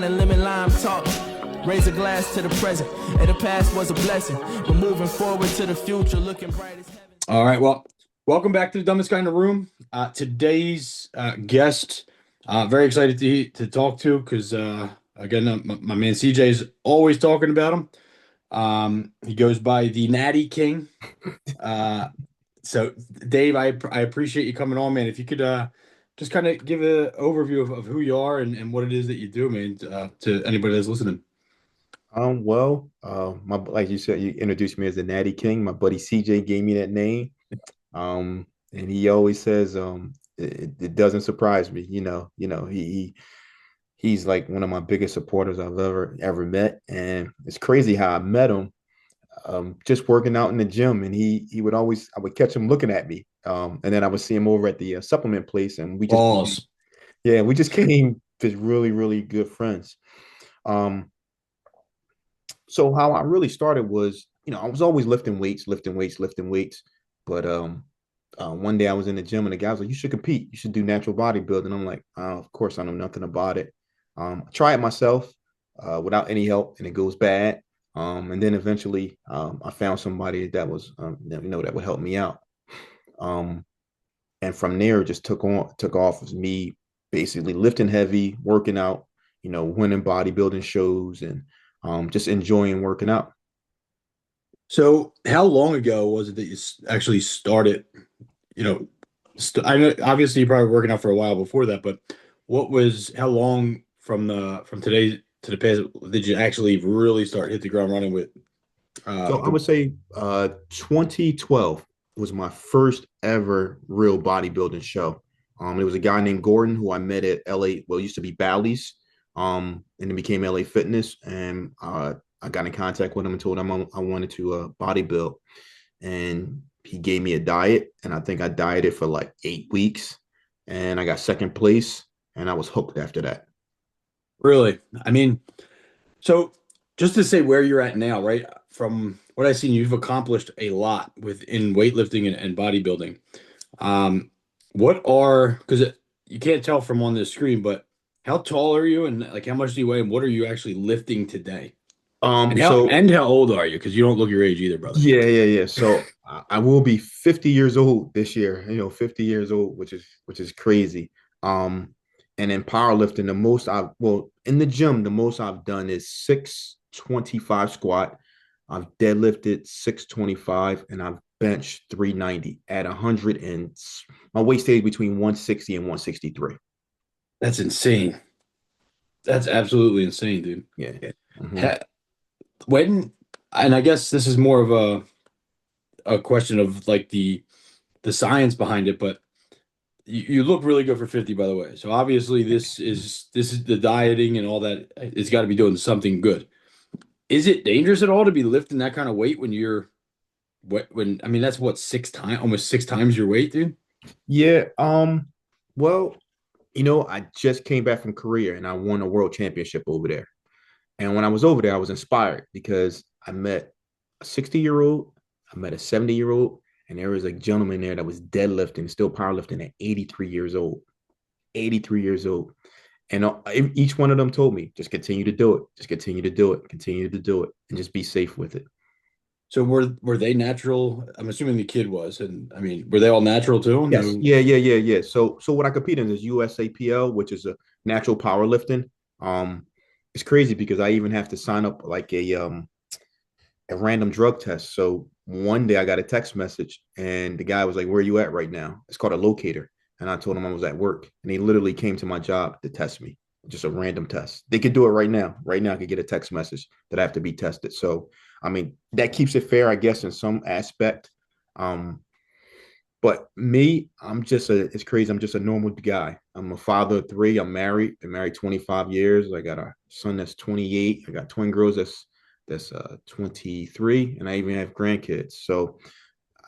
wine and lemon lime talk. Raise a glass to the present, and the past was a blessing. But moving forward to the future, looking bright as heaven. All right, well, welcome back to the Dumbest Guy in the Room. Today's guest, very excited to talk to because, again, my man CJ is always talking about him. He goes by the Natty King. So, Dave, I appreciate you coming on, man. If you could just kind of give an overview of who you are and what it is that you do, man, to anybody that's listening. Like you said, you introduced me as the Natty King. My buddy CJ gave me that name. And he always says, it doesn't surprise me. He's like one of my biggest supporters I've ever met. And it's crazy how I met him, just working out in the gym. And I would catch him looking at me. And then I would see him over at the supplement place, and we just became just really, really good friends. So how I really started was, I was always lifting weights. But one day I was in the gym and the guy was like, "You should compete. You should do natural bodybuilding." I'm like, "Oh, of course I know nothing about it." I try it myself without any help, and it goes bad. And then eventually I found somebody that was, that would help me out. And from there, it just took off as me basically lifting heavy, working out, winning bodybuilding shows, and just enjoying working out. So, how long ago was it that you actually started? I know obviously you're probably working out for a while before that, but how long from today to the past did you actually really hit the ground running with? So I would say 2012 was my first ever real bodybuilding show. It was a guy named Gordon who I met at LA, well, it used to be Bally's, and it became LA Fitness, and I got in contact with him and told him I wanted to bodybuild, and he gave me a diet, and I think I dieted for like 8 weeks, and I got second place, and I was hooked after that. Really? I mean, so just to say where you're at now, right? From what I've seen, you've accomplished a lot within weightlifting and bodybuilding. Because you can't tell from on the screen, but how tall are you and like how much do you weigh and what are you actually lifting today? And how old are you? Because you don't look your age either, brother. Yeah. So I will be 50 years old this year. 50 years old, which is crazy. And in powerlifting, in the gym, the most I've done is 625 squat. I've deadlifted 625, and I've benched 390 at 100, and my weight stays between 160 and 163. That's insane. That's absolutely insane, dude. Yeah. And I guess this is more of a question of like the science behind it, but you look really good for 50, by the way. So obviously this is the dieting and all that. It's got to be doing something good. Is it dangerous at all to be lifting that kind of weight I mean that's what almost 6 times your weight, dude? Yeah. Well, I just came back from Korea and I won a world championship over there. And when I was over there, I was inspired because I met a 60-year-old, I met a 70-year-old, and there was a gentleman there that was deadlifting, still powerlifting at 83 years old. 83 years old. And each one of them told me, just continue to do it. Just continue to do it. Continue to do it. And just be safe with it. So were they natural? I'm assuming the kid was. And I mean, were they all natural too? Yes. Yeah. So what I compete in is USAPL, which is a natural powerlifting. It's crazy because I even have to sign up like a random drug test. So one day I got a text message and the guy was like, "Where are you at right now?" It's called a locator. And I told him I was at work, and he literally came to my job to test me. Just a random test. They could do it right now. Right now I could get a text message that I have to be tested. So, I mean, that keeps it fair, I guess, in some aspect. But me, it's crazy. I'm just a normal guy. I'm a father of 3. I'm married. Been married 25 years. I got a son that's 28. I got twin girls that's 23, and I even have grandkids. So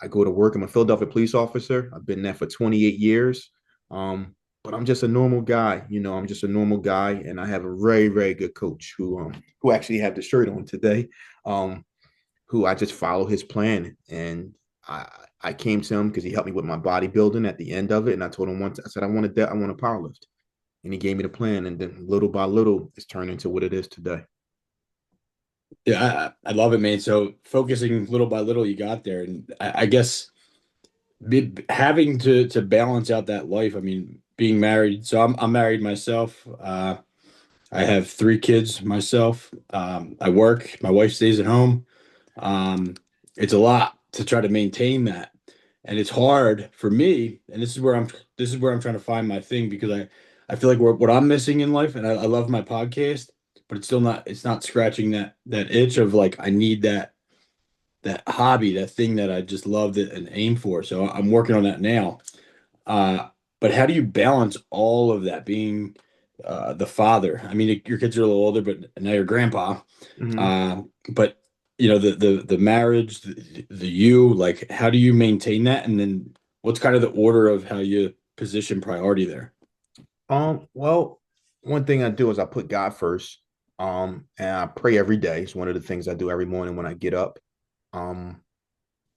I go to work. I'm a Philadelphia police officer. I've been there for 28 years. But I'm just a normal guy. I'm just a normal guy, and I have a very, very good coach who actually have the shirt on today, who I just follow his plan. And I came to him because he helped me with my bodybuilding at the end of it, and I told him once, I said, I want to powerlift. and he gave me the plan, and then little by little, it's turned into what it is today. Yeah, I love it, man. So focusing little by little, you got there, and I guess having to balance out that life. I mean, being married. So I'm married myself. I have 3 kids myself. I work. My wife stays at home. Um, it's a lot to try to maintain that, and it's hard for me. And this is where I'm trying to find my thing because I feel like what I'm missing in life, and I love my podcast, but it's not scratching that itch of like I need that hobby, that thing that I just loved it and aim for. So I'm working on that now. But how do you balance all of that being the father? I mean, your kids are a little older, but now you're grandpa. Mm-hmm. But the marriage, the you, like, how do you maintain that? And then what's kind of the order of how you position priority there? Well, one thing I do is I put God first. And I pray every day. It's one of the things I do every morning when I get up. Um,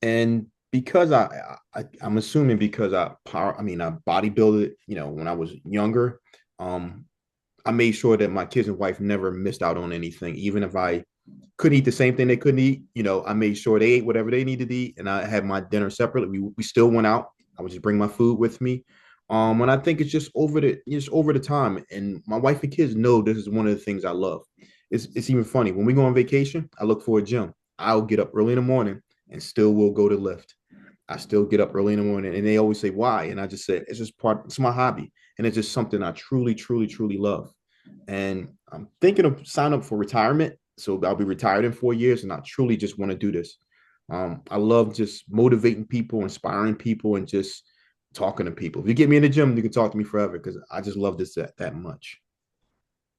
and because I'm assuming because I bodybuilded, when I was younger. Um, I made sure that my kids and wife never missed out on anything, even if I couldn't eat the same thing they couldn't eat. I made sure they ate whatever they needed to eat, and I had my dinner separately. We still went out. I would just bring my food with me. And I think it's just over the time, and my wife and kids know this is one of the things I love. It's even funny when we go on vacation. I look for a gym. I'll get up early in the morning and still will go to lift. I still get up early in the morning, and they always say why, and I just said it's just part. It's my hobby, and it's just something I truly, truly, truly love. And I'm thinking of sign up for retirement. So I'll be retired in 4 years, and I truly just want to do this. I love just motivating people, inspiring people, and just talking to people. If you get me in the gym, you can talk to me forever because I just love this that much.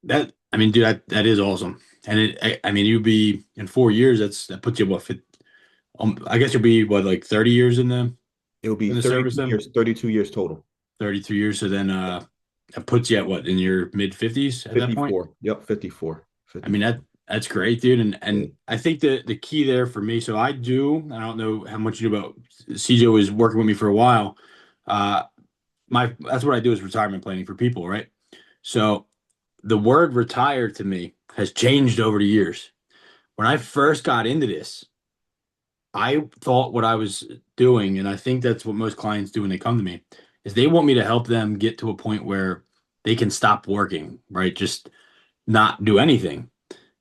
That I mean, dude, that is awesome. And I mean, you'd be in 4 years. That puts you what? I guess you'll be what, like 30 years It'll be in the service 32 then. years, 32 years total. 32 years. So then that puts you at what, in your mid 50s at that point? 54. Yep, 54. I mean 54. that's great, dude. And Yeah. and I think the key there for me, so I don't know how much you know about CJ was working with me for a while. Uh my That's what I do is retirement planning for people, right? So the word retire to me has changed over the years. When I first got into this, I thought what I was doing, and I think that's what most clients do when they come to me, is they want me to help them get to a point where they can stop working, right? Just not do anything.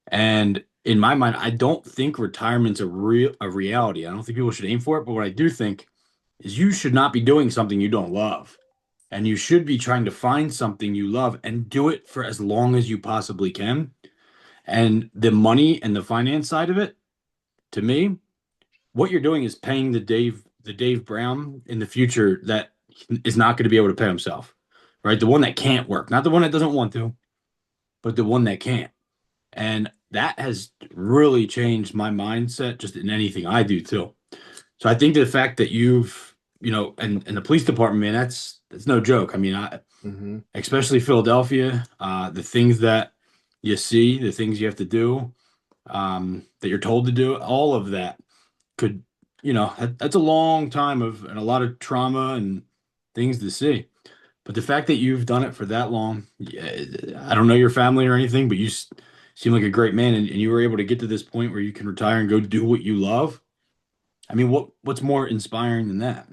And in my mind, I don't think retirement's a reality. I don't think people should aim for it, but what I do think is you should not be doing something you don't love. And you should be trying to find something you love and do it for as long as you possibly can. And the money and the finance side of it, to me, what you're doing is paying the Dave Brown in the future that is not going to be able to pay himself, right? The one that can't work, not the one that doesn't want to, but the one that can't. And that has really changed my mindset just in anything I do too. So I think the fact that and the police department, man, that's no joke. I mean, Mm-hmm. especially Philadelphia, the things that you see, the things you have to do, that you're told to do, all of that could, that's a long time and a lot of trauma and things to see. But the fact that you've done it for that long, yeah, I don't know your family or anything, but you seem like a great man, and you were able to get to this point where you can retire and go do what you love. I mean, what's more inspiring than that?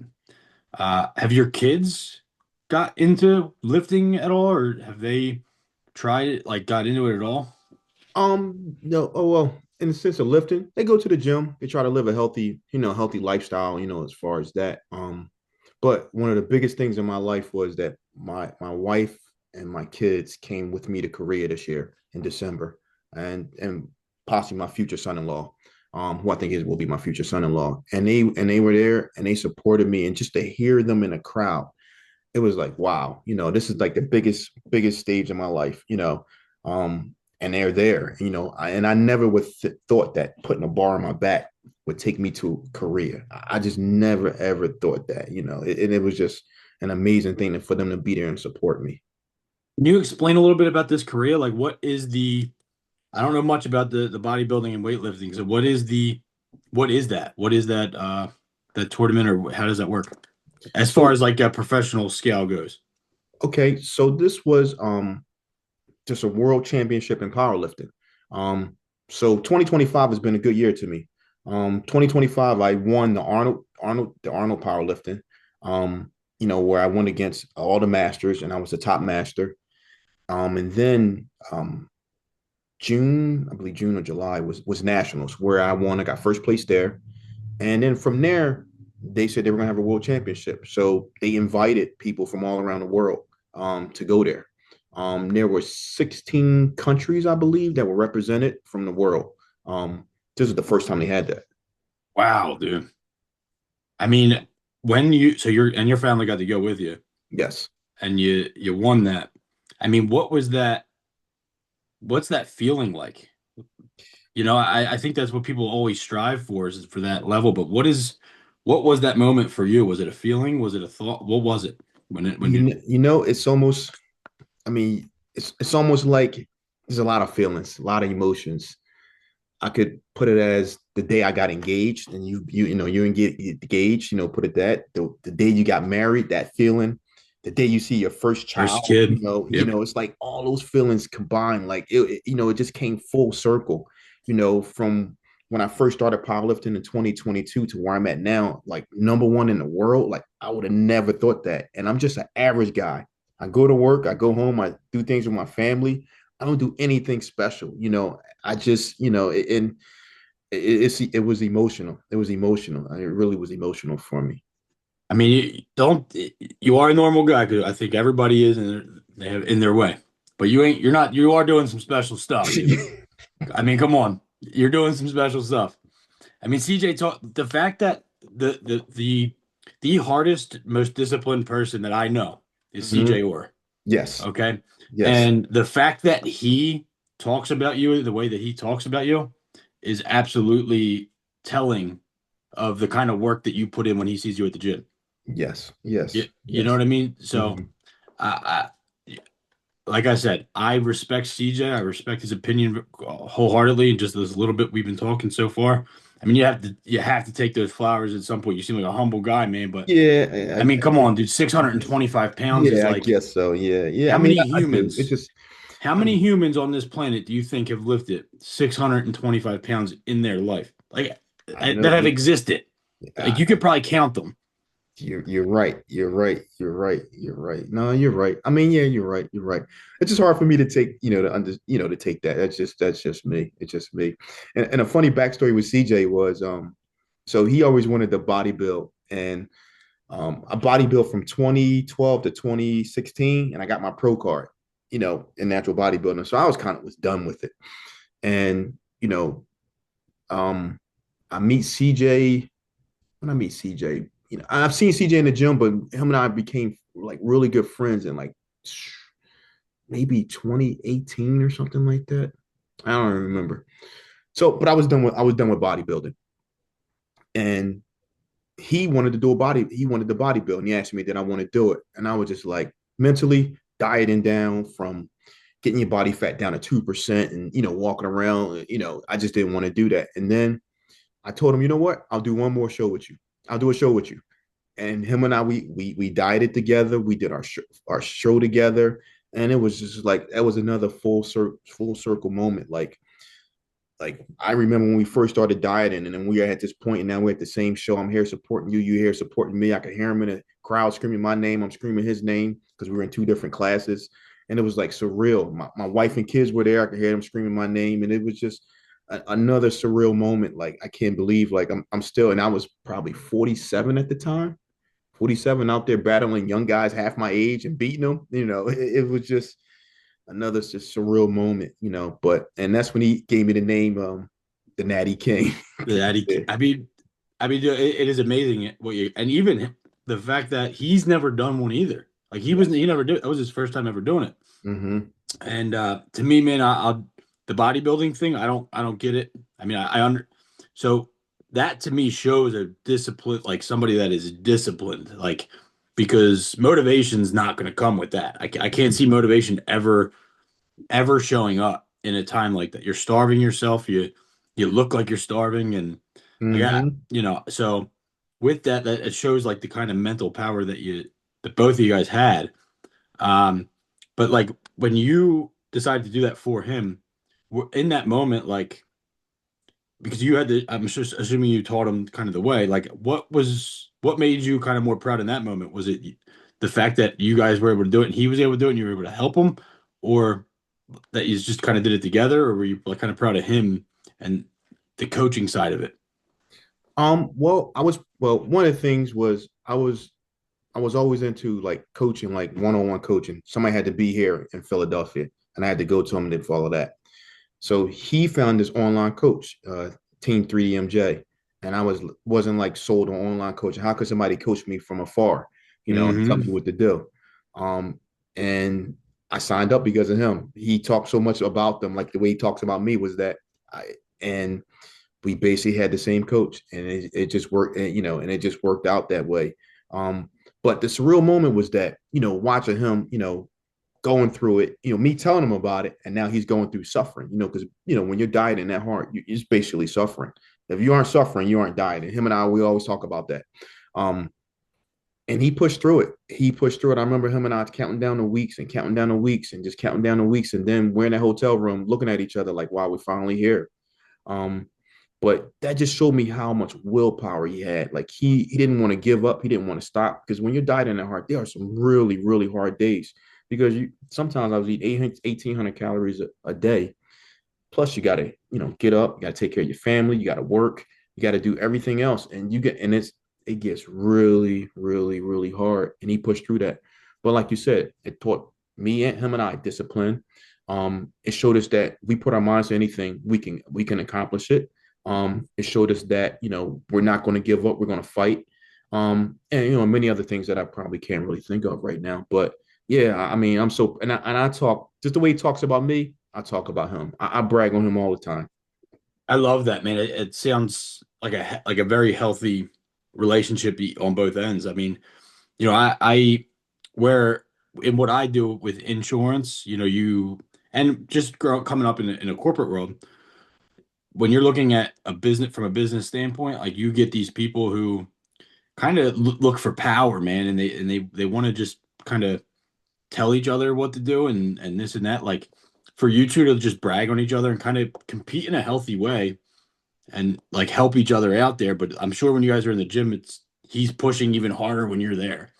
Have your kids got into lifting at all, or have they tried it, like got into it at all? No, oh well, in the sense of lifting, they go to the gym, they try to live a healthy lifestyle, as far as that. But one of the biggest things in my life was that my wife and my kids came with me to Korea this year in December, and possibly my future son-in-law, who I think will be my future son-in-law. And they were there and they supported me, and just to hear them in a crowd, it was like, wow, this is like the biggest stage in my life, and they're there, and I never would thought that putting a bar on my back would take me to Korea. I just never ever thought that, and it was just an amazing thing for them to be there and support me. Can you explain a little bit about this career? Like, I don't know much about the bodybuilding and weightlifting. So what is that? What is that tournament, or how does that work? As far So as like a professional scale goes. Okay, so this was just a world championship in powerlifting. So 2025 has been a good year to me. 2025 I won the Arnold powerlifting. Where I went against all the masters and I was the top master. And then June, I believe June or July was nationals where I won. I got first place there. And then from there, they said they were going to have a world championship. So they invited people from all around the world to go there. There were 16 countries, I believe, that were represented from the world. This is the first time they had that. Wow, dude. I mean, when you so your family got to go with you Yes. and you won that. I mean, what was that? What's that feeling like? I think that's what people always strive for is for that level. But what was that moment for you? Was it a feeling? Was it a thought? What was it when you It's almost, I mean, it's almost like there's a lot of feelings, a lot of emotions. I could put it as the day I got engaged and you engaged, put it that the day you got married, that feeling, the day you see your first first child, kid? Yep. it's like all those feelings combined, like it just came full circle, from when I first started powerlifting in 2022 to where I'm at now, like number one in the world. Like I would have never thought that. And I'm just an average guy. I go to work, I go home, I do things with my family. I don't do anything special. I just, and it was emotional. It was emotional. It really was emotional for me. I mean, you are a normal guy 'cause I think everybody is and they have in their way. But you're not you are doing some special stuff, dude. I mean, come on. You're doing some special stuff. I mean, CJ taught the fact that the hardest, most disciplined person that I know is CJ Mhm. Orr. Yes. Okay. Yes. And the fact that he talks about you the way that he talks about you is absolutely telling of the kind of work that you put in when he sees you at the gym. Yes. You, Yes. you know Yes. what I mean? So, Mhm. like I said, I respect CJ. I respect his opinion wholeheartedly. And just this little bit we've been talking so far. I mean, you have to take those flowers at some point. You seem like a humble guy, man. But Yeah. I mean, come on, dude. 625 pounds is Yeah, I like guess so. Yeah. Yeah. how I mean, many I do. It's humans? just, How I many mean, humans on this planet do you think have lifted 625 pounds in their life? Like I know that have existed? Like uh, you could probably count them. you're right. You're right. You're right. You're right. No, you're right. I mean, yeah, you're right. You're right. It's just hard for me to take, to take that. That's just me. It's just me. And a funny backstory with CJ was so he always wanted to bodybuild and I bodybuilt from 2012 to 2016 and I got my pro card, in natural bodybuilding. So I was done with it. And, um I meet CJ when I meet CJ, I've seen CJ in the gym, but him and I became like really good friends in like maybe 2018 or something like that. I don't remember. So, but I was done with bodybuilding, and he wanted to bodybuild, and he asked me did I want to do it, and I was just like mentally dieting down from getting your body fat down to 2%, and walking around, I just didn't want to do that, and then I told him, you know what, I'll do one more show with you. I'll do a show with you. And him and I, we dieted together. We did our show together, and it was just like that was another full circle moment. Like I remember when we first started dieting, and then we are at this point, and now we're at the same show. I'm here supporting you. You here supporting me. I could hear him in the crowd screaming my name. I'm screaming his name because we were in two different classes, and it was like surreal. My wife and kids were there. I could hear them screaming my name, and it was just another surreal moment. Like I can't believe, like I'm still, and I was probably 47 at the time. 47 out there battling young guys half my age and beating them. It was just another just surreal moment, But and that's when he gave me the name, the Natty King. Yeah. I mean, it is amazing what you and even the fact that he's never done one either. Like Yes. he never did. That was his first time ever doing it. Mm-hmm. And to me, man, I'll the bodybuilding thing. I don't get it. I mean, I under so that to me shows a discipline, like somebody that is disciplined, like because motivation's not going to come with that. I can't see motivation ever showing up in a time like that. You're starving yourself. You look like you're starving, and I got Mm-hmm. so with that it shows like the kind of mental power that both of you guys had. Um, but like when you decided to do that for him, in that moment, like because you had to, I'm just assuming you taught him kind of the way. Like, what made you kind of more proud in that moment? Was it the fact that you guys were able to do it and he was able to do it and you were able to help him, or that you just kind of did it together, or were you like kind of proud of him and the coaching side of it? Well, one of the things was I was always into like coaching, like one-on-one coaching. Somebody had to be here in Philadelphia, and I had to go to him and did follow that. So he found this online coach, Team 3DMJ, and I wasn't like sold on online coaching. How could somebody coach me from afar, and tell me Hmm. what to do? And I signed up because of him. He talked so much about them, like the way he talks about me was that and we basically had the same coach, and it just worked, and it just worked out that way. But the surreal moment was that, watching him, going through it, me telling him about it, and now he's going through suffering, because, when you're dieting that hard, it's basically suffering. If you aren't suffering, you aren't dieting. Him and I, we always talk about that. Um, and he pushed through it. He pushed through it. I remember him and I counting down the weeks and counting down the weeks and just counting down the weeks. And then we're in that hotel room looking at each other like, wow, we're finally here. Um, but that just showed me how much willpower he had. Like he didn't want to give up. He didn't want to stop, because when you're dieting that hard, there are some really, really hard days, because sometimes I was eating 1,800 calories a day. Plus you got to, get up, you got to take care of your family, you got to work, you got to do everything else. It gets really, really, really hard. And he pushed through that. But like you said, it taught me and him and I discipline. It showed us that we put our minds to anything, we can accomplish it. It showed us that, we're not going to give up, we're going to fight. And many other things that I probably can't really think of right now. But yeah, I mean, I talk just the way he talks about me, I talk about him. I brag on him all the time. I love that, man. It sounds like a very healthy relationship on both ends. I mean, I where in what I do with insurance, you and just coming up in a corporate world, when you're looking at a business from a business standpoint, like you get these people who kind of look for power, man, and they want to just kind of tell each other what to do and this and that. Like for you two to just brag on each other and kind of compete in a healthy way and like help each other out there. But I'm sure when you guys are in the gym, he's pushing even harder when you're there.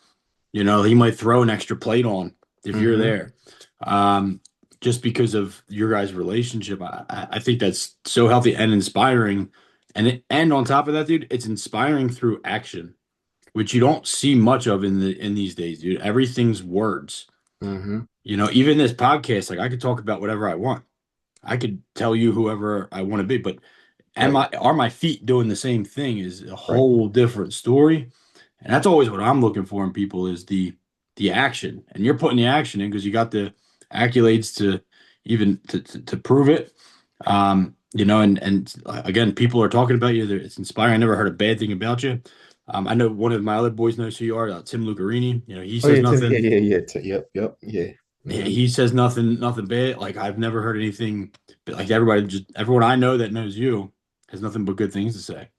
He might throw an extra plate on if you're Mm-hmm. there. Um, just because of your guys' relationship. I think that's so healthy and inspiring. And on top of that, dude, it's inspiring through action, which you don't see much of in these days, dude. Everything's words. Mm-hmm. Even this podcast, like I could talk about whatever I want. I could tell you whoever I want to be, but Right. are my feet doing the same thing is a Right. whole different story. And that's always what I'm looking for in people is the action. And you're putting the action in because you got the accolades to even to prove it. And again, people are talking about you. It's inspiring. I never heard a bad thing about you. I know one of my other boys knows who you are, Tim Lucarini. He Oh says yeah, yeah, nothing. yeah, yeah. Yep, yep, yeah. Mm-hmm. He says nothing bad. Like I've never heard anything. But like everyone I know that knows you has nothing but good things to say.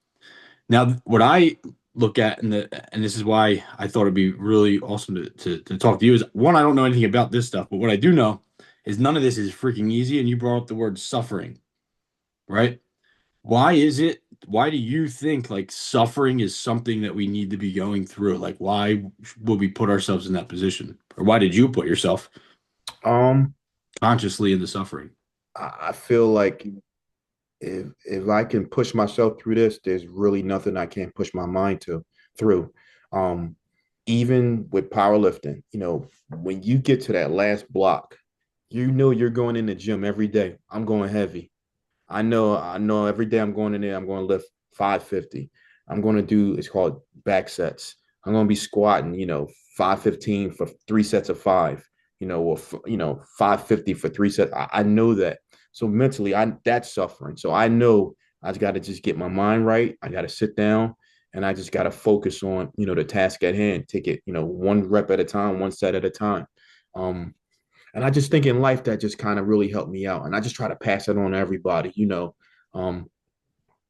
Now, what I look at, and this is why I thought it'd be really awesome to talk to you is one, I don't know anything about this stuff, but what I do know is none of this is freaking easy. And you brought up the word suffering, right? Why is it? Why do you think like suffering is something that we need to be going through? Like, why would we put ourselves in that position, or why did you put yourself Um, consciously into suffering? I feel like if I can push myself through this, there's really nothing I can't push my mind to through. Um, Even with powerlifting, when you get to that last block, you're going in the gym every day. I'm going heavy. I know every day I'm going in there, I'm going to lift 550. I'm going to do, it's called back sets. I'm going to be squatting, 515 for 3 sets of five, or, 550 for 3 sets. I know that. So mentally, that's suffering. So I know I got to just get my mind right. I got to sit down and I just got to focus on, the task at hand, take it, one rep at a time, one set at a time. Um, and I just think in life that just kind of really helped me out. And I just try to pass it on to everybody. Um,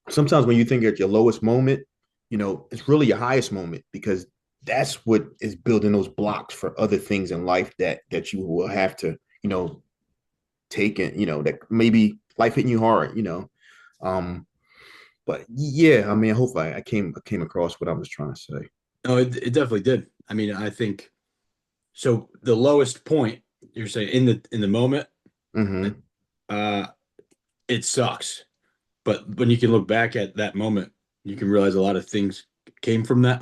Sometimes when you think at your lowest moment, it's really your highest moment, because that's what is building those blocks for other things in life that you will have to, take it, that maybe life hitting you hard, Um, but yeah, I mean, hopefully I came across what I was trying to say. No, it definitely did. I mean, I think so. The lowest point you're saying in the moment, Mm-hmm. uh, it sucks. But when you can look back at that moment, you can realize a lot of things came from that.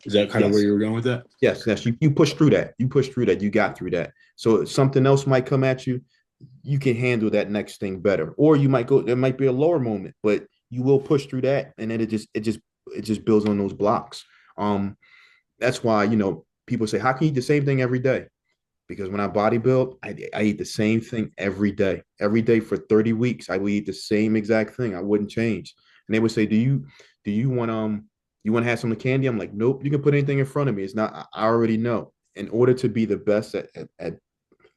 Is that kind of where Yes. you were going with that? Yes. You push through that. You push through that. You got through that. So if something else might come at you, you can handle that next thing better. Or you might go, there might be a lower moment, but you will push through that. And then it just builds on those blocks. That's why, people say, how can you eat the same thing every day? Because when I bodybuild, I eat the same thing every day. Every day for 30 weeks, I would eat the same exact thing. I wouldn't change. And they would say, do you want to have some candy? I'm like, nope, you can put anything in front of me. It's not, I already know. In order to be the best at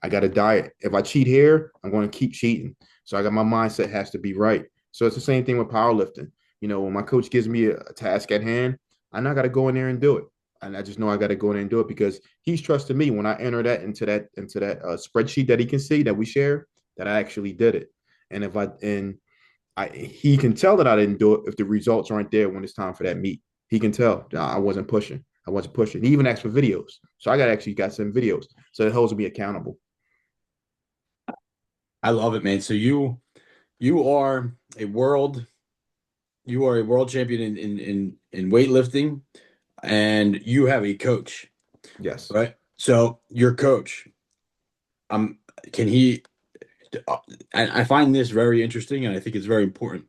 I got a diet. If I cheat here, I'm going to keep cheating. So I got my mindset has to be right. So it's the same thing with powerlifting. When my coach gives me a task at hand, I know I got to go in there and do it. And I just know I got to go in there and do it because he's trusted me when I enter that into that spreadsheet that he can see that we share that I actually did it. And if he can tell that I didn't do it if the results aren't there when it's time for that meet. He can tell I wasn't pushing. I wasn't pushing. He even asked for videos, so I got some videos, so it holds me accountable. I love it, man. So you are a world you are a world champion in weightlifting, and you have a coach, Yes. right? So your coach, um, can he? I find this very interesting, and I think it's very important.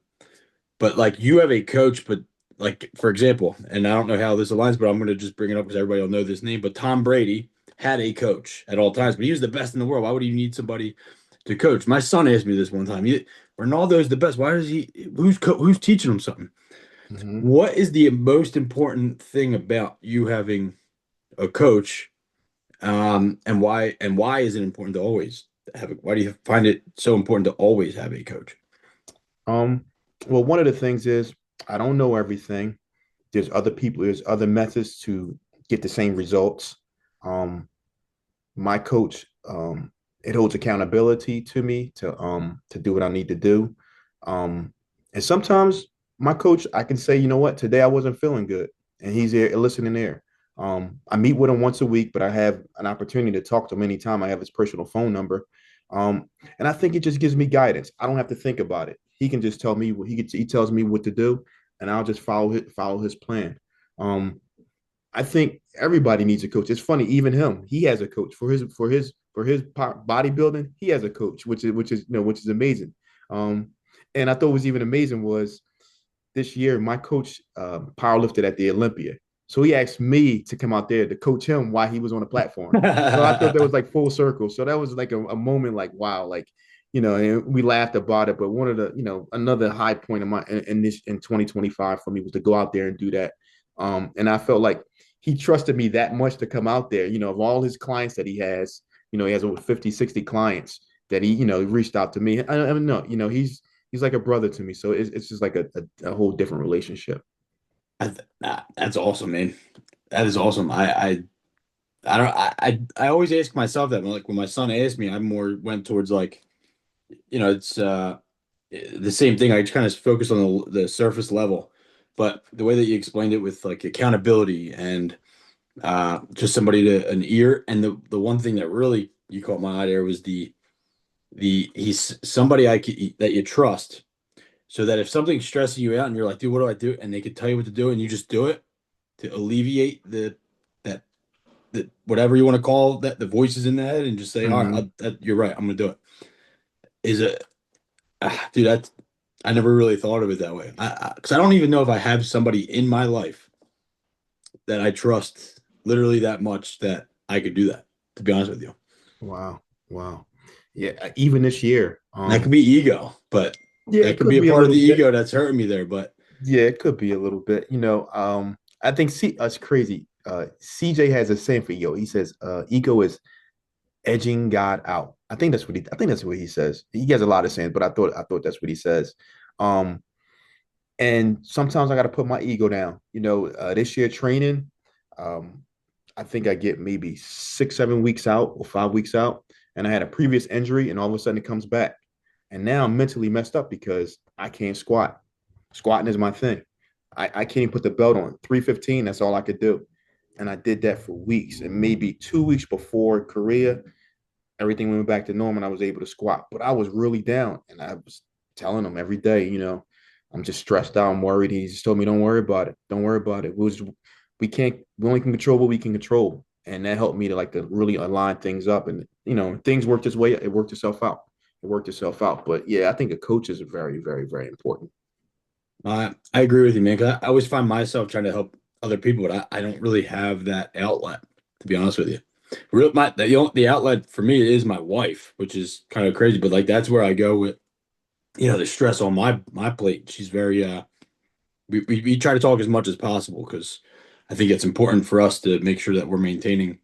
But like you have a coach, but like for example, and I don't know how this aligns, but I'm going to just bring it up because everybody will know this name. But Tom Brady had a coach at all times, but he was the best in the world. Why would he need somebody to coach? My son asked me this one time. Ronaldo's the best. Why does he? Who's teaching him something? Mm-hmm. What is the most important thing about you having a coach? And why is it important to always have why do you find it so important to always have a coach? Um, well, one of the things is I don't know everything. There's other people, there's other methods to get the same results. Um, my coach, it holds accountability to me to do what I need to do. And sometimes my coach, I can say, you know what, today I wasn't feeling good, and he's there listening there. I meet with him once a week, but I have an opportunity to talk to him anytime. I have his personal phone number. And I think it just gives me guidance. I don't have to think about it. He can just tell me what he tells me what to do, and I'll just follow his plan. Um, I think everybody needs a coach. It's funny, even him, he has a coach for his bodybuilding. He has a coach, which is amazing. Um, and I thought was even amazing was this year my coach powerlifted at the Olympia, so he asked me to come out there to coach him while he was on the platform. So I thought that was like full circle. So that was like a moment, like wow, like and we laughed about it. But one of the another high point of my in 2025 for me was to go out there and do that. And I felt like he trusted me that much to come out there. Of all his clients that he has over 50, 60 clients that he reached out to me. I don't know, he's like a brother to me. So it's just like a whole different relationship. That's awesome, man. That is awesome. I don't I always ask myself that. Like when my son asked me, I more went towards like, it's the same thing. I just kind of focused on the surface level, but the way that you explained it with like accountability and just somebody to an ear, and the one thing that really you caught my eye there was he's somebody that you trust, so that if something's stressing you out and you're like, dude, what do I do? And they can tell you what to do, and you just do it to alleviate that the whatever you want to call that the voices in the head, and just say, all right, Mm-hmm. you're right, I'm gonna do it. Is it, dude? I never really thought of it that way. Because I don't even know if I have somebody in my life that I trust literally that much that I could do that. To be honest with you, Wow. Wow. Yeah. Even this year. that could be ego, but Yeah, that it could be could a be a part of the little bit. ego that's hurting me there. But Yeah, it could be a little bit. I think that's crazy. CJ has a saying for ego. He says, ego is edging God out. I think that's what he says. He has a lot of sayings, but I thought that's what he says. Um, and sometimes I got to put my ego down. This year training, um, I think I get maybe 6, 7 weeks out or 5 weeks out. And I had a previous injury, and all of a sudden it comes back. And now I'm mentally messed up because I can't squat. Squatting is my thing. I can't even put the belt on. 315, that's all I could do. And I did that for weeks. And maybe 2 weeks before Korea, everything went back to normal and I was able to squat. But I was really down. And I was telling him every day, I'm just stressed out. I'm worried. He just told me, don't worry about it. Don't worry about it. We only can control what we can control. And that helped me to really align things up. And, things worked its way. It worked itself out. It worked itself out. But yeah, I think a coach is very, very, very important. I agree with you, man. 'Cause I always find myself trying to help other people, but I don't really have that outlet, to be honest with you. The outlet for me is my wife, which is kind of crazy, but like that's where I go with the stress on my plate. She's very we try to talk as much as possible because I think it's important for us to make sure that we're maintaining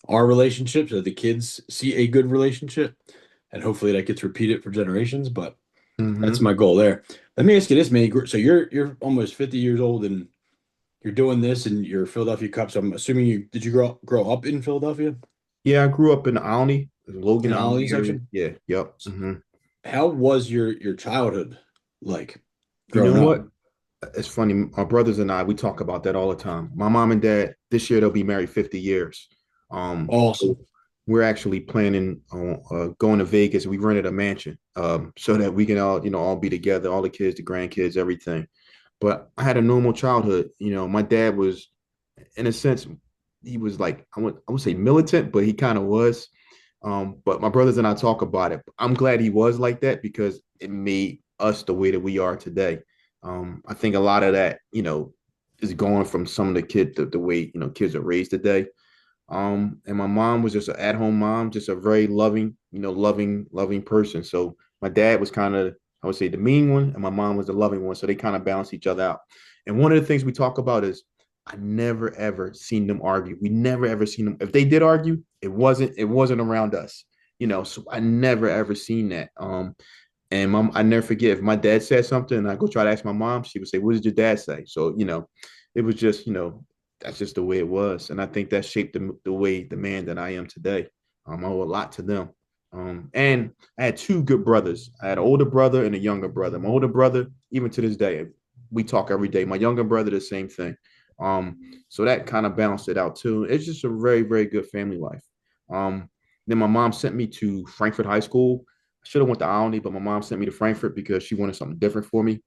our relationship so that the kids see a good relationship, and hopefully that gets repeated for generations. But that's Mm-hmm. my goal there. Let me ask you this, man. So you're almost 50 years old and you're doing this and you're Philadelphia Cup. So I'm assuming did you grow up in Philadelphia? Yeah, I grew up in the Alny, In Logan the Alny Ollie area. section? Yeah, yep. Mm-hmm. How was your childhood like You know growing up? what? It's funny. My brothers and I, we talk about that all the time. My mom and dad, this year they'll be married 50 years. So Awesome. we're actually planning on going to Vegas. We rented a mansion so that we can all be together, all the kids, the grandkids, everything. But I had a normal childhood. My dad was, in a sense, he was like, I would say militant, but he kind of was. But my brothers and I talk about it. I'm glad he was like that because it made us the way that we are today. I think a lot of that, is going from some of the the way, kids are raised today. And my mom was just an at-home mom, just a very loving, loving person. So my dad was kind of, I would say, the mean one, and my mom was the loving one. So they kind of balance each other out. And one of the things we talk about is I never ever seen them argue. We never ever seen them. If they did argue, it wasn't around us. So I never ever seen that. And mom, I never forget if my dad said something and I go try to ask my mom, she would say, "What did your dad say?" So, it was just, that's just the way it was. And I think that shaped the way the man that I am today. I owe a lot to them. And I had two good brothers. I had an older brother and a younger brother. My older brother, even to this day, we talk every day. My younger brother, the same thing. Um, so that kind of balanced it out too. It's just a very, very good family life. Um, then my mom sent me to Frankfurt High School. I should have went to Alny, but my mom sent me to Frankfurt because she wanted something different for me.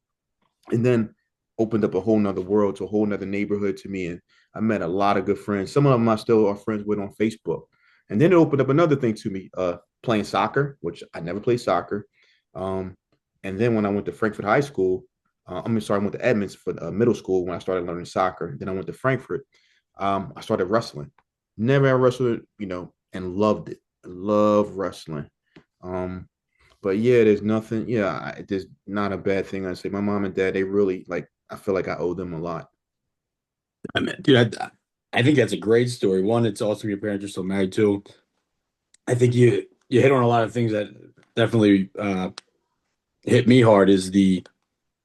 And then opened up a whole nother world to a whole nother neighborhood to me. And I met a lot of good friends. Some of them I still are friends with on Facebook. And then it opened up another thing to me, playing soccer, which I never played soccer. Um, and then when I went to Frankfurt High School, I went to Edmonds for middle school when I started learning soccer. Then I went to Frankfurt. I started wrestling. Never ever wrestled, and loved it. Love wrestling. Um, but yeah, there's nothing. Yeah, there's not a bad thing. I say my mom and dad, they really like. I feel like I owe them a lot. I mean, dude, I think that's a great story. One, it's awesome your parents are still married too. I think you hit on a lot of things that definitely hit me hard is the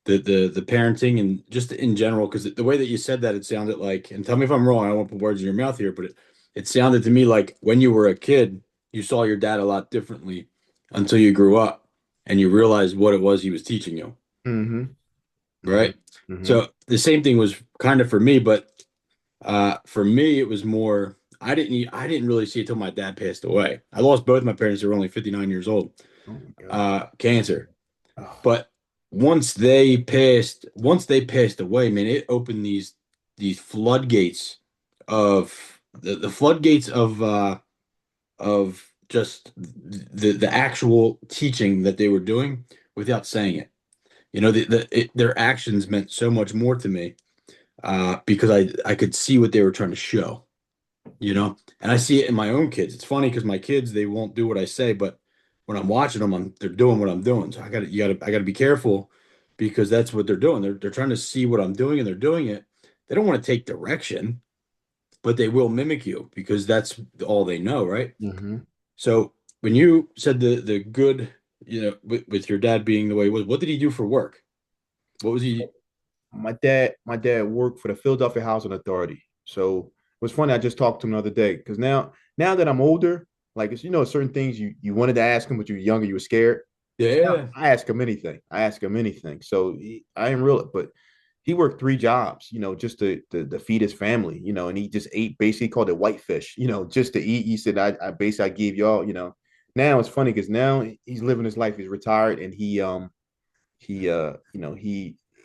parenting and just in general because the way that you said that it sounded like, and tell me if I'm wrong, I won't put words in your mouth here, but it sounded to me like when you were a kid you saw your dad a lot differently until you grew up and you realized what it was he was teaching you, Mm-hmm. Mm-hmm. right? Mm-hmm. So the same thing was kind of for me, but for me it was more I didn't really see it till my dad passed away. I lost both my parents who were only 59 years old, Oh my God. cancer. Oh. But once they passed away, man, it opened these floodgates of the floodgates of just the actual teaching that they were doing without saying it. Their actions meant so much more to me because I could see what they were trying to show, and I see it in my own kids. It's funny because my kids, they won't do what I say, but when I'm watching them, they're doing what I'm doing. So I gotta be careful because that's what they're doing. They're trying to see what I'm doing and they're doing it. They don't want to take direction, but they will mimic you because that's all they know, right? Mm-hmm. So when you said the good, with your dad being the way he was, what did he do for work? What was he? My dad worked for the Philadelphia Housing Authority. So was funny. I just talked to him the other day because now that I'm older, like it's, certain things you wanted to ask him, but you were younger, you were scared. Now Yeah. I ask him anything. I ask him anything. So I didn't real, but he worked 3 jobs, just to feed his family, and he just ate basically called it whitefish, just to eat. He said, I basically I gave y'all. Now it's funny because now he's living his life. He's retired and he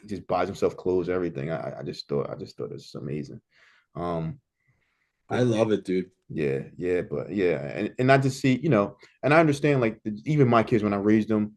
just buys himself clothes, everything. I just thought it was amazing. Um, I but love it, dude. but yeah, and I just see, and I understand like even my kids when I raised them,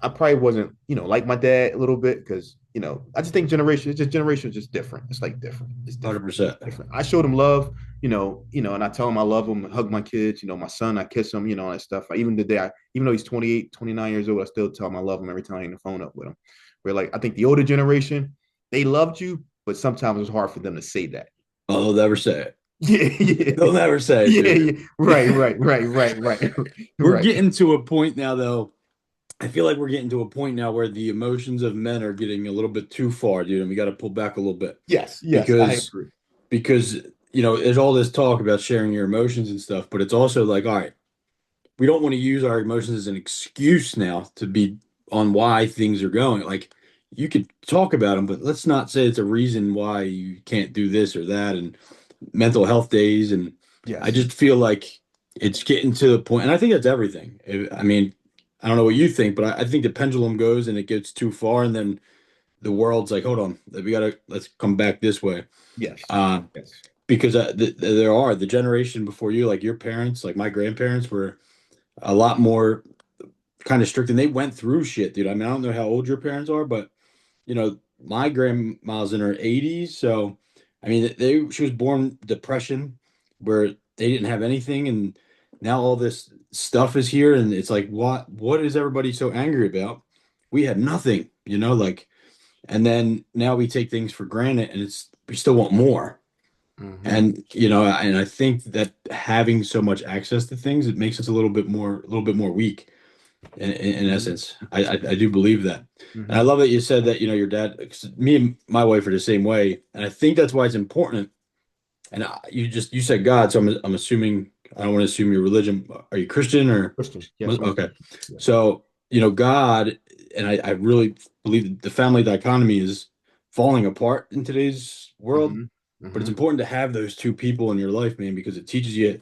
I probably wasn't, like my dad a little bit because I just think generation is just different. It's like different. It's different. 100%. Different. I showed him love, and I tell him I love him, hug my kids, my son, I kiss him, all that stuff. Even today, even though he's 28, 29 years old, I still tell him I love him every time I hang the phone up with him. Where like I think the older generation, they loved you, but sometimes it's hard for them to say that. Oh, they'll never say it. Yeah, yeah. They'll never say it, Yeah, dude. yeah. Right. We're Right. getting to a point now, though. I feel like we're getting to a point now where the emotions of men are getting a little bit too far, dude, and we got to pull back a little bit Yes, I because agree. because there's all this talk about sharing your emotions and stuff, but it's also like, all right, we don't want to use our emotions as an excuse now to be on why things are going. Like you could talk about them, but let's not say it's a reason why you can't do this or that and mental health days. And I Yes. just feel like it's getting to the point, and I think that's everything. I mean, I don't know what you think, but I think the pendulum goes and it gets too far, and then the world's like, hold on, let's come back this way. Yes. Uh, Yes. because there are the generation before you, like your parents, like my grandparents were a lot more kind of strict and they went through shit, dude. I mean, I don't know how old your parents are, but my grandma's in her 80s, so I mean, she was born depression where they didn't have anything, and now all this stuff is here, and it's like, what is everybody so angry about? We had nothing, like, and then now we take things for granted, and we still want more. Hmm. And and I think that having so much access to things, it makes us a little bit more weak in Hmm. essence. I do believe that. And I Hmm. love that you said that, your dad, 'cause me and my wife are the same way. And I think that's why it's important. And you said God, so I'm assuming, I don't want to assume your religion. Are you Christian or? Christian. Yes, Okay. Muslim. Yes. So, God, and I really believe that the family dichotomy is falling apart in today's world. Hmm. But it's Hmm. important to have those two people in your life, man, because it teaches you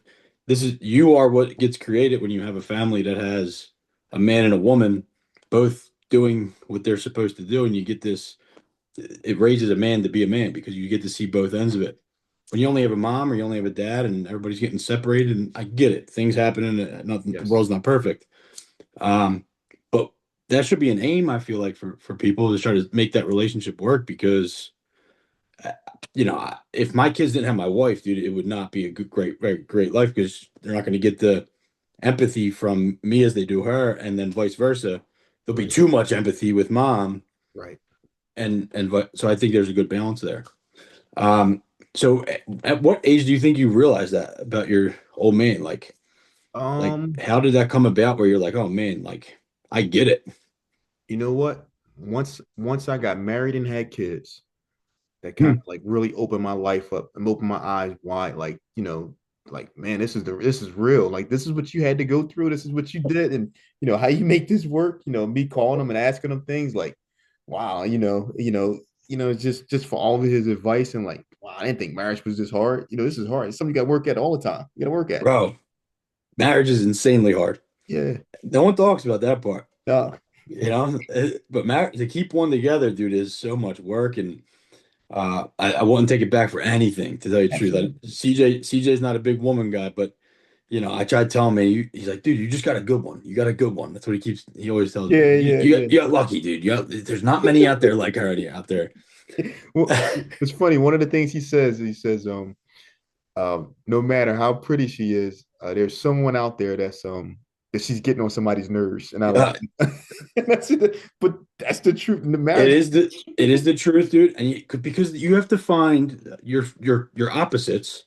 you are what gets created when you have a family that has a man and a woman both doing what they're supposed to do, and you get this. It raises a man to be a man because you get to see both ends of it. When you only have a mom or you only have a dad, and everybody's getting separated, and I get it, things happen, and nothing. The Yes. world's not perfect. Um, but that should be an aim. I feel like for people to try to make that relationship work because uh, if my kids didn't have my wife, dude, it would not be a good, great, very great life because they're not going to get the empathy from me as they do her, and then vice versa. There'll be Right. too much empathy with mom, Right. so I think there's a good balance there. Um, so at what age do you think you realized that about your old man? Like Um, how did that come about where you're like, oh man, like I get it. you know what? Once I got married and had kids, that kind Hmm. of like really opened my life up and opened my eyes wide. Like, like man, this is real. Like this is what you had to go through. This is what you did, and how you make this work. Me calling them and asking them things like, wow, just for all of his advice and like, wow, I didn't think marriage was this hard. This is hard. It's something you got to work at all the time. You got to work at. Bro, marriage is insanely hard. Yeah. No one talks about that part. No. But to keep one together, dude, is so much work, and I wouldn't take it back for anything. To tell you the truth, Absolutely. CJ's not a big woman guy, but I tried telling me, he's like, dude, you just got a good one. You got a good one. That's what he always tells me. Yeah, You, yeah, you yeah. got you got lucky, dude. There's not many out there like her out there. Well, it's funny. One of the things he says, no matter how pretty she is, there's someone out there that she's getting on somebody's nerves, and I laugh. Uh, And that's it. But that's the truth. In the it marriage, is the truth, dude, and because you have to find your opposites.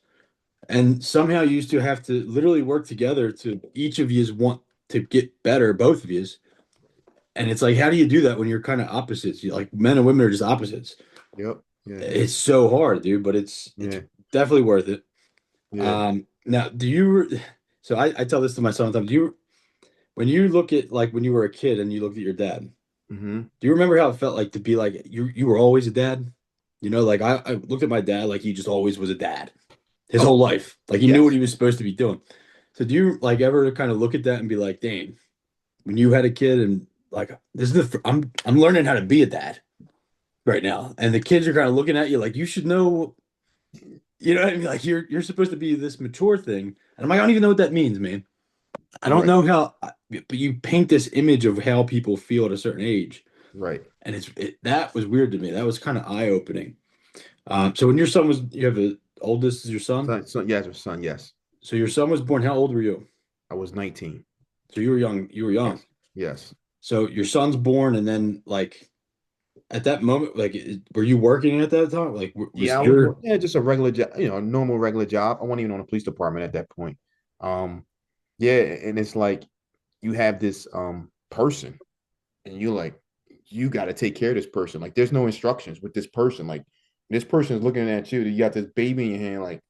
And somehow you used to have to literally work together to each of yous want to get better, both of yous. And it's like, how do you do that when you're kind of opposites? You like men and women are just opposites. yep, yeah, It's so hard, dude, but it's yeah. definitely worth it. Yeah. Now, so I tell this to my son all the time. When you look at like when you were a kid and you looked at your dad, Hmm. do you remember how it felt like to be like you were always a dad? You know, like I looked at my dad like he just always was a dad his Oh, whole life. Like he knew what yes. he was supposed to be doing. So do you like ever kind of look at that and be like, dang, when you had a kid and like I'm learning how to be a dad right now. And the kids are kind of looking at you like you should know, you know what I mean? Like you're supposed to be this mature thing. And I'm like, I don't even know what that means, man. I don't Right. know how, but you paint this image of how people feel at a certain age. Right. And that was weird to me. That was kind of eye-opening. So when your son was, you have the oldest is your son? Yes, your son. Yes. So your son was born, how old were you? I was 19. So you were young. Yes. Yes. So your son's born, and then like at that moment, like were you working at that time? Like Yeah, was I was your yeah, just a regular job, a normal regular job. I wasn't even on the police department at that point. Um, yeah, and it's like you have this person and you're like, you got to take care of this person. Like there's no instructions with this person. Like this person is looking at you. You got this baby in your hand. Like,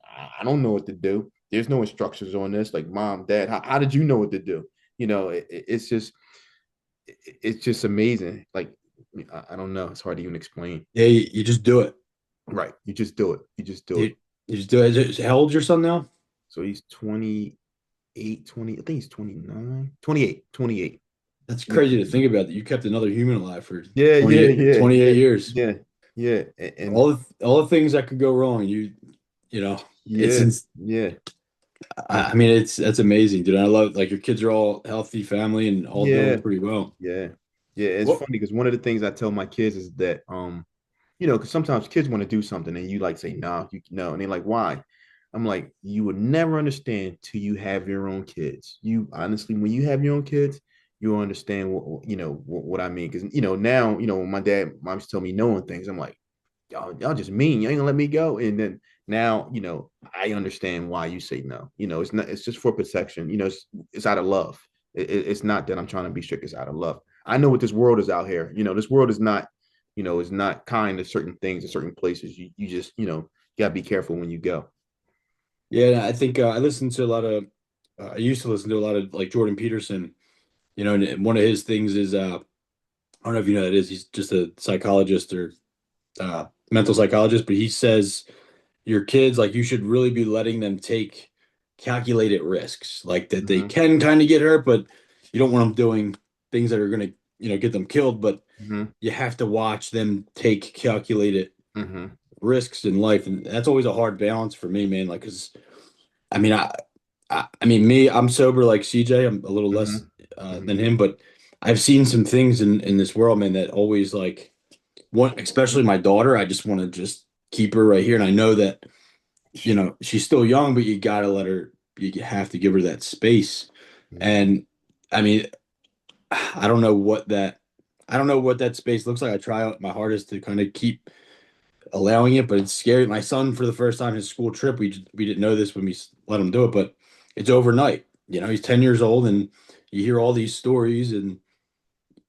I don't know what to do. There's no instructions on this. Like, mom, dad, how did you know what to do? It's just amazing. Like, I don't know. It's hard to even explain. yeah, you just do it. Right. You just do it. You just do it. You just do it. How old's your son now? So he's 28, 20. I think he's 29, 28, 28. That's crazy to 28. think about that. You kept another human alive for Yeah, yeah, 28, yeah, 28 yeah, years. yeah, yeah. And All the things that could go wrong. You know, it's yeah, yeah. I mean, that's amazing, dude. I love like your kids are all healthy family and all doing Yeah, pretty well. yeah, yeah. It's Well, funny because one of the things I tell my kids is that because sometimes kids want to do something and you like say no, you no, and they're like, why? I'm like, you would never understand till you have your own kids. You honestly, when you have your own kids, you'll understand what I mean. Because now when my dad, mom's tell me no on things, I'm like, y'all just mean. You ain't gonna let me go. And then now, I understand why you say no. It's not. It's just for protection. It's out of love. It's not that I'm trying to be strict. It's out of love. I know what this world is out here. This world is not. Is not kind to certain things in certain places. You just gotta be careful when you go. yeah, I think I listened to a lot of. I used to listen to a lot of like Jordan Peterson. You know, and one of his things is I don't know if you know what that is. He's just a psychologist or mental psychologist, but he says your kids like you should really be letting them take calculated risks, like that they Mm-hmm. can kind of get hurt, but you don't want them doing things that are going to get them killed. But Mm-hmm. you have to watch them take calculated Mm-hmm. risks in life, and that's always a hard balance for me, man. Like, because I mean, I mean, me, I'm sober like CJ. I'm a little less Mm-hmm. than him, but I've seen some things in this world, man, that always like one, especially my daughter. I just want to just keep her right here, and I know that she's still young, but you gotta let her. You have to give her that space, Mm-hmm. and I mean, I don't know what that. I don't know what that space looks like. I try out my hardest to kind of keep allowing it, but it's scary. My son, for the first time, his school trip, we didn't know this when we let him do it, but it's overnight. He's 10 years old, and you hear all these stories, and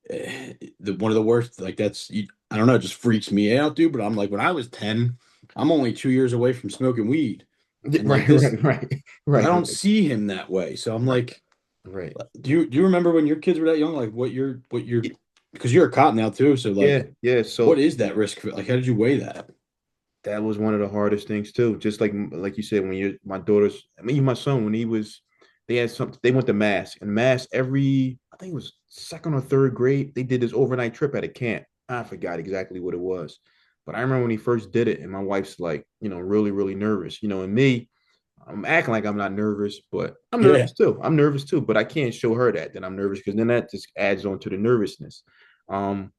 one of the worst, like I don't know, it just freaks me out, dude. But I'm like, when I was 10, I'm only 2 years away from smoking weed, and like Right, this, right, right, but I right, don't see him that way. So I'm right, like, right. do you remember when your kids were that young? Like what you're because you're a cop now too. So Yeah, like, yeah. what So is that risk? Like, how did you weigh that? that was one of the hardest things too. Just like you said, when my daughters, I mean, my son, when they had something, they went to mass and mass every, I think it was second or third grade. They did this overnight trip at a camp. I forgot exactly what it was, but I remember when he first did it, and my wife's like, really, really nervous. And me, I'm acting like I'm not nervous, but I'm Yeah. nervous too. I'm nervous too, but I can't show her that I'm nervous because then that just adds on to the nervousness. Um,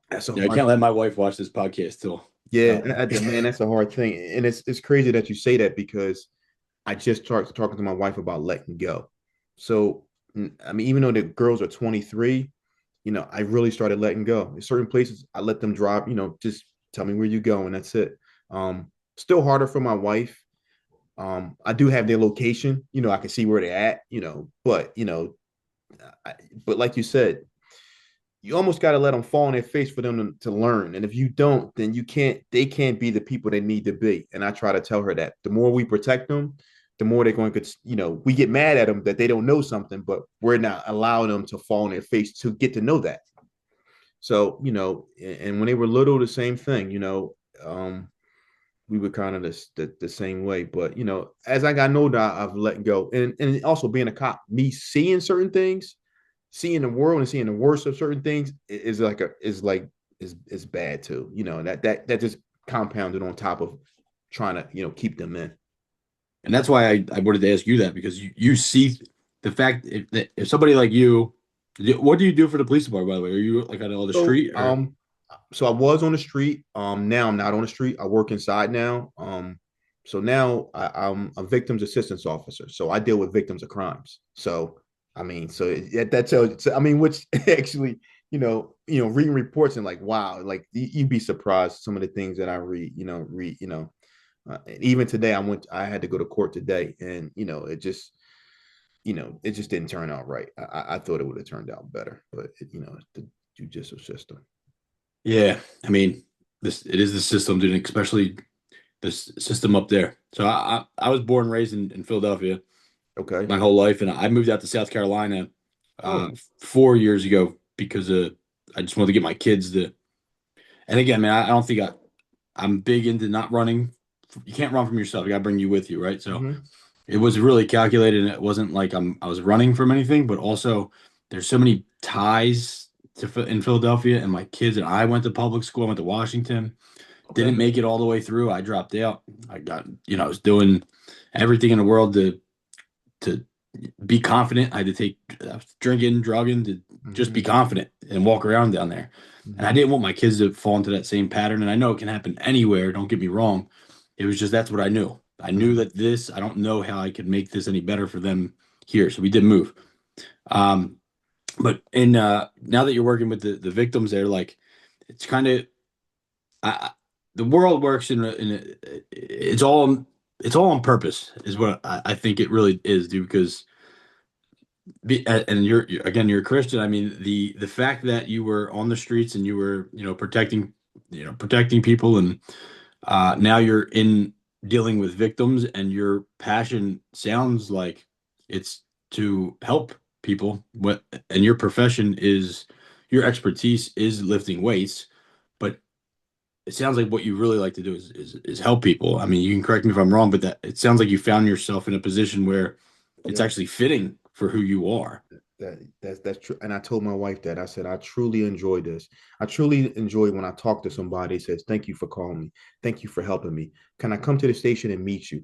that's a Yeah, I hard can't let my wife watch this podcast till. Yeah, Uh, man, that's a hard thing, and it's crazy that you say that because I just started talking to my wife about letting go. So, I mean, even though the girls are 23, I really started letting go. In certain places, I let them drop. Just tell me where you go, and that's it. Still harder for my wife. I do have their location. I can see where they're at. But but like you said, you almost got to let them fall on their face for them to learn. And if you don't, then they can't be the people they need to be. And I try to tell her that the more we protect them, the more they're going to, we get mad at them that they don't know something, but we're not allowing them to fall on their face to get to know that. So, and when they were little, the same thing, we were kind of the same way. But, as I got older, I've let go. And also being a cop, me seeing certain things, seeing the world and seeing the worst of certain things is bad too. That just compounded on top of trying to, keep them in. And that's why I wanted to ask you that, because you see the fact if somebody like you, what do you do for the police department, by the way? Are you like on the So, street or? so I was on the street. Now I'm not on the street. I work inside now. So now I'm a victims assistance officer. So I deal with victims of crimes. So I mean, that tells. I mean, which actually, reading reports and like, wow, like you'd be surprised some of the things that I read. Even today, I had to go to court today, and it just didn't turn out right. I thought it would have turned out better, but the judicial system. Yeah, I mean, it is the system, dude, especially this system up there. So I was born and raised in Philadelphia Okay. my whole life, and I moved out to South Carolina Oh, 4 years ago because I just wanted to get my kids to. And again, man, I don't think I'm big into not running. You can't run from yourself. You got to bring you with you, right? So hmm it was really calculated, and it wasn't like I was running from anything, but also there's so many ties in Philadelphia, and my kids and I went to public school. I went to Washington. okay. Didn't make it all the way through. I dropped out. I got, I was doing everything in the world to be confident. I had to take drinking, drugging to just be hmm confident and walk around down there. And I hmm didn't want my kids to fall into that same pattern. And I know it can happen anywhere. Don't get me wrong. It was just that's what I knew. I knew hmm that I don't know how I could make this any better for them here. So we did move. Um, but in now that you're working with the victims there, like it's kind of I, the world works it's all on purpose is what I think it really is, dude, because and again, you're a Christian. I mean, the fact that you were on the streets and you were, protecting people, and now you're in dealing with victims, and your passion sounds like it's to help people. And your profession is your expertise is lifting weights, but it sounds like what you really like to do is help people. I mean, you can correct me if I'm wrong, but that it sounds like you found yourself in a position where it's Yep. actually fitting for who you are. That's true. And I told my wife that I said I truly enjoy this. I truly enjoy when I talk to somebody that says, "Thank you for calling me. Thank you for helping me. Can I come to the station and meet you?"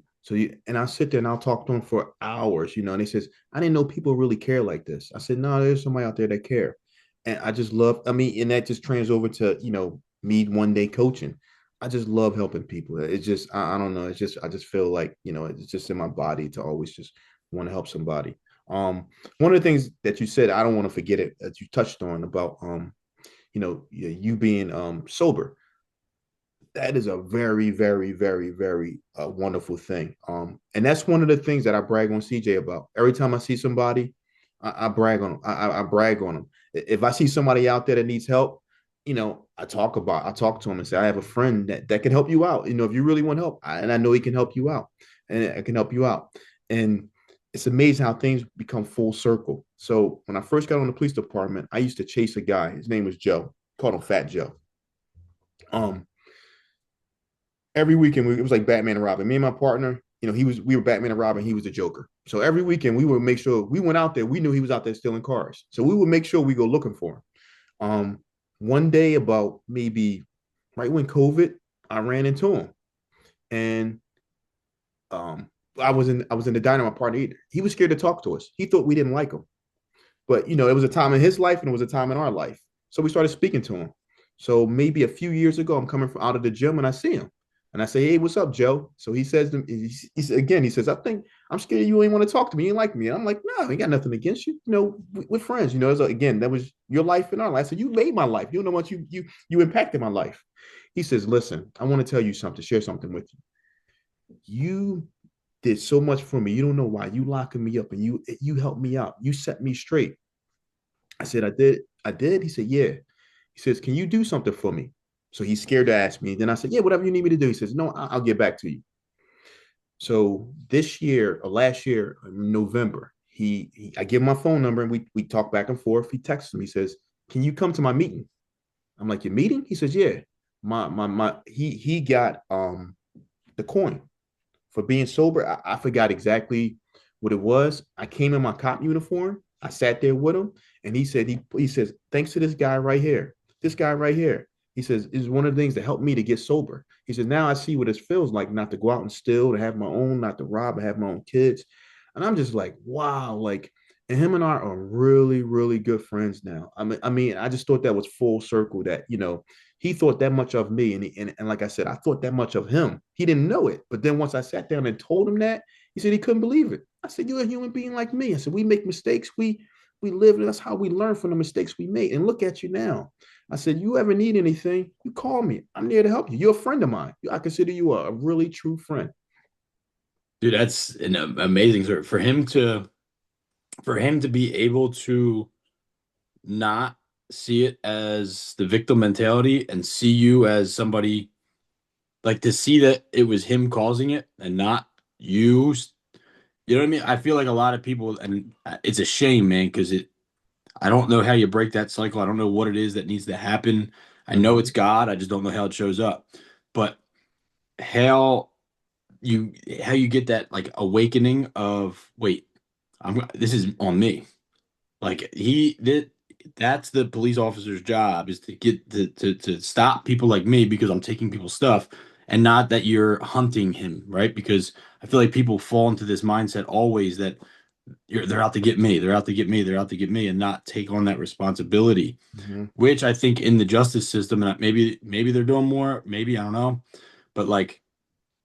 And I'll sit there and I'll talk to them for hours, and he says, "I didn't know people really care like this." I said, "No, there's somebody out there that care." And I just love, I mean, and that just trans over to, me one day coaching. I just love helping people. It's just, I don't know. It's just, I just feel like, it's just in my body to always just want to help somebody. One of the things that you said, I don't want to forget it, that you touched on about, you being sober. That is a very, very, very, very wonderful thing. And that's one of the things that I brag on CJ about. Every time I see somebody, I brag on them. I brag on them. If I see somebody out there that needs help, I talk to them and say, I have a friend that can help you out. If you really want help, and I know he can help you out, and I can help you out. And it's amazing how things become full circle. So when I first got on the police department, I used to chase a guy. His name was Joe. Called him Fat Joe. Um, every weekend it was like Batman and Robin. Me and my partner, we were Batman and Robin. He was the Joker. So every weekend we would make sure we went out there. We knew he was out there stealing cars, so we would make sure we go looking for him. One day about maybe right when COVID, I ran into him, and I was in the diner. My partner, he was scared to talk to us. He thought we didn't like him. But it was a time in his life and it was a time in our life. So we started speaking to him. So maybe a few years ago, I'm coming from out of the gym and I see him. And I say, "Hey, what's up, Joe?" So he says, he says, "I think I'm scared you ain't want to talk to me. You ain't like me." And I'm like, "No, I ain't got nothing against you. We're friends. Again, that was your life and our life. So you made my life. You know what you impacted my life." He says, "Listen, I want to tell you something, share something with you. You did so much for me. You don't know why. You locking me up and you helped me out. You set me straight. I said, I did. I did. He said, yeah. He says, can you do something for me? So he's scared to ask me. Then I said, yeah, whatever you need me to do. He says, no, I'll get back to you. So this year or last year, in November, I give him my phone number and we talk back and forth. He texts me. He says, can you come to my meeting? I'm like, your meeting? He says, yeah. He got the coin for being sober. I forgot exactly what it was. I came in my cop uniform. I sat there with him, and he says, thanks to this guy right here, this guy right here. He says is one of the things that helped me to get sober. He says now I see what it feels like not to go out and steal, to have my own, not to rob, to have my own kids. And I'm just like, wow, like, and him and I are really, really good friends now. I mean, I just thought that was full circle. That he thought that much of me, and like I said, I thought that much of him. He didn't know it, but then once I sat down and told him that, he said he couldn't believe it. I said, you're a human being like me. I said, we make mistakes. We live, and that's how we learn from the mistakes we made. And look at you now. I said, you ever need anything, you call me. I'm there to help you. You're a friend of mine. I consider you a really true friend. Dude, that's an amazing story. For him to be able to not see it as the victim mentality and see you as somebody, like, to see that it was him causing it and not you. You know what I mean? I feel like a lot of people, and it's a shame, man, because I don't know how you break that cycle. I don't know what it is that needs to happen. I know Mm-hmm. it's God. I just don't know how it shows up. But how you how you get that, like, awakening of, wait, this is on me. Like, that's the police officer's job, is to get to stop people like me because I'm taking people's stuff, and not that you're hunting him, right? Because I feel like people fall into this mindset always that they're out to get me, they're out to get me, they're out to get me, and not take on that responsibility, Mm-hmm. which I think in the justice system, and maybe they're doing more, maybe, I don't know, but like,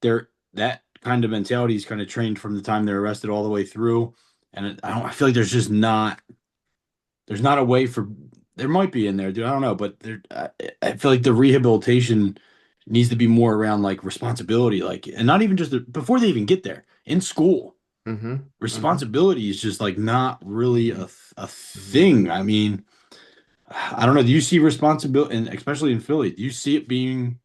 they're that kind of mentality is kind of trained from the time they're arrested all the way through, and I feel like there's not a way for, there might be in there, dude. I don't know, but I feel like the rehabilitation needs to be more around, like, responsibility, like, and not even just before they even get there in school. Mm-hmm. Mm-hmm. Responsibility is just, like, not really a Mm-hmm. thing. I mean, I don't know. Do you see responsibility, and especially in Philly, do you see it being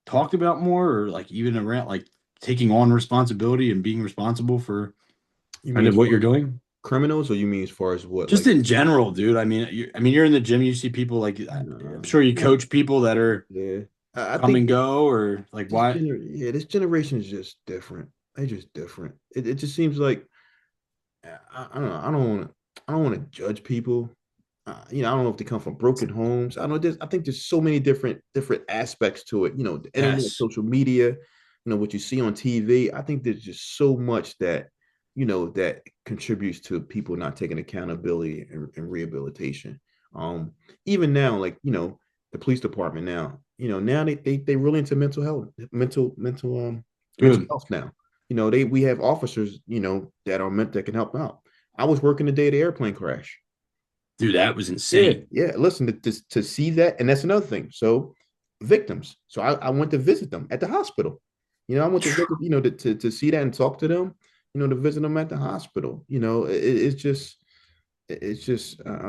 talked about more, or like even around, like, taking on responsibility and being responsible for You kind mean of as what far you're as doing? criminals, or you mean as far as what, Just like? in general, dude. I mean, you're in the gym, you see people, like, I'm No, sure you no, coach people that are yeah. I come think and go, or like, why? yeah, this generation is just different. They just different. It just seems like I don't know. I don't want to judge people. I don't know if they come from broken homes. I don't know. I think there's so many different aspects to it. The internet, Yes. social media, what you see on TV. I think there's just so much that that contributes to people not taking accountability and rehabilitation. Um, Even now, like the police department now. Now they really into mental health, mental Good. health now. We have officers that are meant that can help out. I was working the day of the airplane crash. Dude, that was Yeah, insane. yeah. Listen, to see that, and that's another thing. So, victims. So I went to visit them at the hospital. I went to visit, to see that and talk to them. To visit them at the hospital. It's just I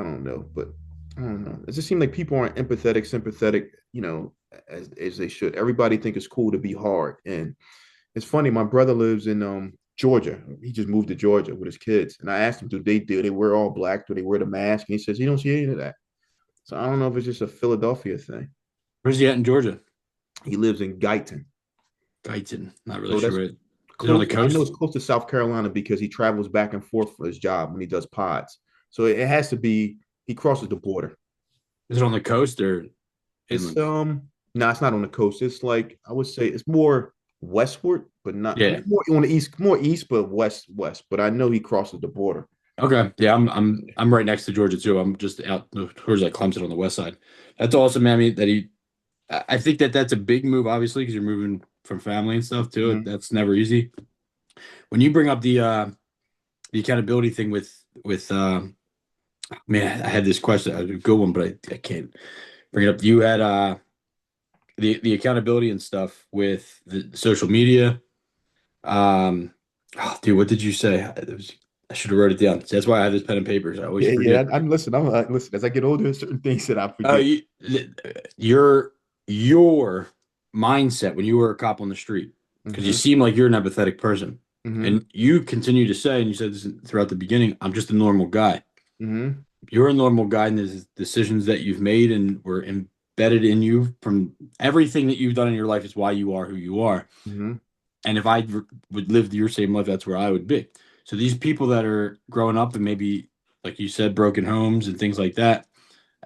don't know, but I don't know. It just seems like people aren't empathetic, sympathetic. As they should. Everybody think it's cool to be hard, and it's funny. My brother lives in Georgia. He just moved to Georgia with his kids, and I asked him, do they wear all black? Do they wear the mask? And he says he don't see any of that. So I don't know if it's just a Philadelphia thing. Where's he at in Georgia? He lives in Guyton, Guyton. Not really so sure that's where. Is it on the close. I know coast? it's close to South Carolina because he travels back and forth for his job when he does pods. So it has to be he crosses the border. Is it on the coast or It's inland? no, it's not on the coast. It's like I would say it's more westward, but not. I mean, Yeah. more on the east, more east, but west. But I know he crosses the border. Okay. Yeah, I'm right next to Georgia too. I'm just out towards, like, Clemson on the west side. That's awesome, man. That he I think that that's a big move, obviously, because you're moving from family and stuff too. Mhm. That's never easy. When you bring up the accountability thing with man, I had this question, a good one, but I can't bring it up. You had the accountability and stuff with the social media. Um, oh, dude, what did you say? It was. I should have wrote it down. That's why I have this pen and papers. I always Yeah, yeah. forget. I'm listen. I'm listen. As I get older, there's certain things that I Uh, forget. you, your mindset when you were a cop on the street, because you Mm-hmm. seem like you're an empathetic person, Mm-hmm. and you continue to say, and you said this throughout the beginning, I'm just a normal guy. Mm-hmm. You're a normal guy, and there's decisions that you've made and were embedded in you from everything that you've done in your life is why you are who you are. Mm-hmm. And if would live your same life, that's where I would be. So these people that are growing up and maybe, like you said, broken homes and things like that.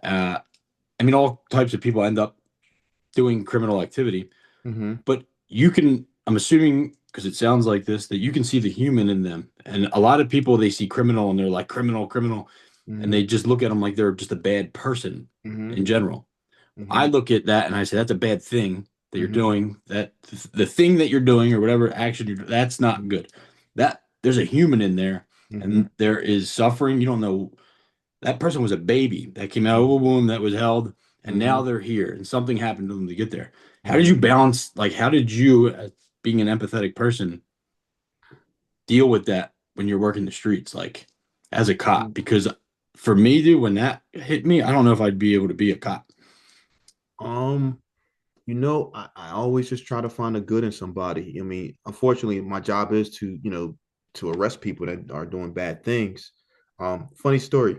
Uh, I mean, all types of people end up doing criminal activity, Mm-hmm. but you can, I'm assuming, because it sounds like this, that you can see the human in them. And a lot of people, they see criminal and they're like, criminal, criminal. And Mm-hmm. they just look at them like they're just a bad person Mm-hmm. in general. I Mm-hmm. look at that and I say, that's a bad thing that you're Mm-hmm. doing. That the thing that you're doing or whatever action you're doing, that's not good. That there's a human in there Mm-hmm. and there is suffering. You don't know that person was a baby that came out of a womb that was held, and Mm-hmm. now they're here, and something happened to them to get there. How did Mm-hmm. you balance? Like, how did you, as being an empathetic person, deal with that when you're working the streets, like as a cop? Because for me, dude, when that hit me, I don't know if I'd be able to be a cop. Um, I always just try to find the good in somebody. I mean, unfortunately, my job is to, to arrest people that are doing bad things. Funny story.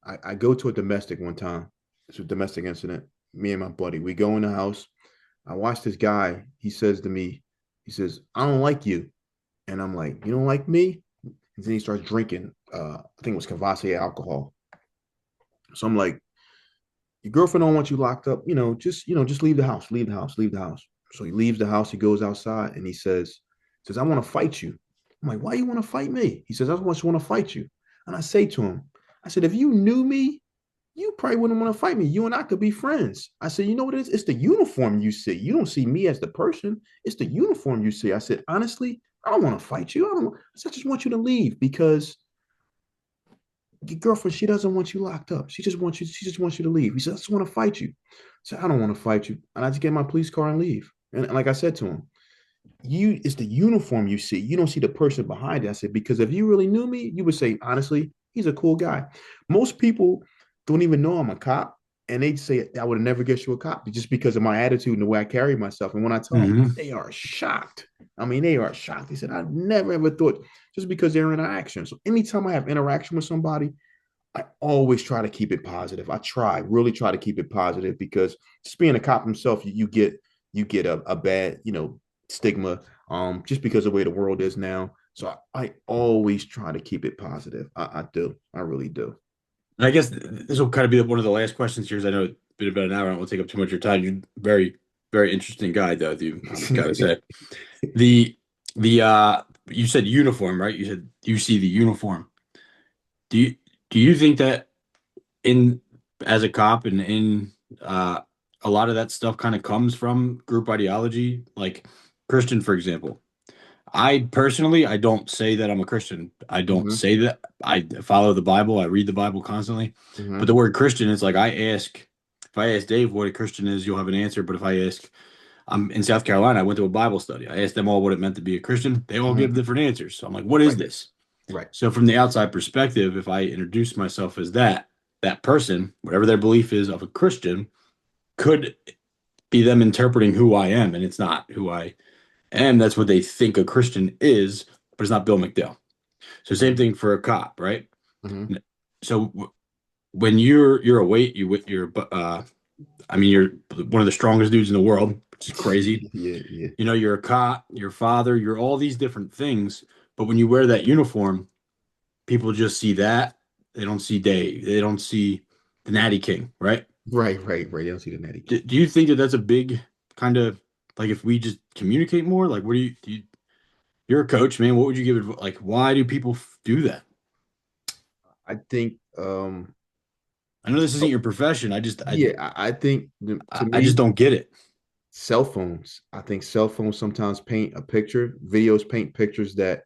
I go to a domestic one time. It's a domestic incident. Me and my buddy, we go in the house. I watch this guy. He says to me, he says, I don't like you. And I'm like, you don't like me? And then he starts drinking, I think it was Cavassier alcohol. So I'm like, your girlfriend don't want you locked up, just leave the house, leave the house, leave the house. So he leaves the house, he goes outside and he says, I want to fight you. I'm like, why you want to fight me? He says, I just want to fight you. And I say to him, I said, if you knew me, you probably wouldn't want to fight me. You and I could be friends. I said, you know what it is? It's the uniform you see. You don't see me as the person. It's the uniform you see. I said, honestly, I don't want to fight you. I said, I just want you to leave because your girlfriend, she doesn't want you locked up. She just wants you to leave. He said, I just want to fight you. So I don't want to fight you. And I just get in my police car and leave. And like I said to him, it's the uniform you see. You don't see the person behind it. I said, because if you really knew me, you would say, honestly, he's a cool guy. Most people don't even know I'm a cop. And they'd say, I would never get you a cop just because of my attitude and the way I carry myself. And when I tell them, Mm-hmm. they are shocked. I mean, they are shocked. They said, I never ever thought just because they're in interaction. So anytime I have interaction with somebody, I always try to keep it positive. Really try to keep it positive because just being a cop himself, you get a bad, stigma, just because of the way the world is now. So I always try to keep it positive. I do. I really do. And I guess this will kind of be one of the last questions here, because I know it's been about an hour. I don't want to take up too much of your time. You're very, very interesting guy, though. You, I gotta say the you said uniform, right? You said you see the uniform. Do you do you think that in as a cop and in uh, a lot of that stuff kind of comes from group ideology, like Christian, for example? I personally, I don't say that I'm a Christian. I don't Hmm. say that I follow the Bible. I read the Bible constantly. But Hmm. the word Christian is like if I ask Dave what a Christian is, you'll have an answer. But if I ask, I'm in South Carolina, I went to a Bible study. I asked them all what it meant to be a Christian. They all give Hmm. different answers. So I'm like, what is Right. this? Right. So from the outside perspective, if I introduce myself as that person, whatever their belief is of a Christian, could be them interpreting who I am, and it's not who I am. That's what they think a Christian is, but it's not Bill McDowell. So same Hmm. thing for a cop, right? Hmm. So when you're a weight, you're I mean you're one of the strongest dudes in the world, which is crazy. Yeah. Yeah. You know, you're a cop, you're a father, you're all these different things. But when you wear that uniform, people just see that. They don't see Dave. They don't see the Natty King, right? Right. Right. Right. You don't see the Natty King. Do you think that that's a big kind of like if we just communicate more? Like, what you're a coach, man. What would you give it? Like, why do people do that? I think. I know this isn't Oh, your profession. yeah. I think to I just me, don't get it. cell phones. I think cell phones sometimes paint a picture. Videos paint pictures that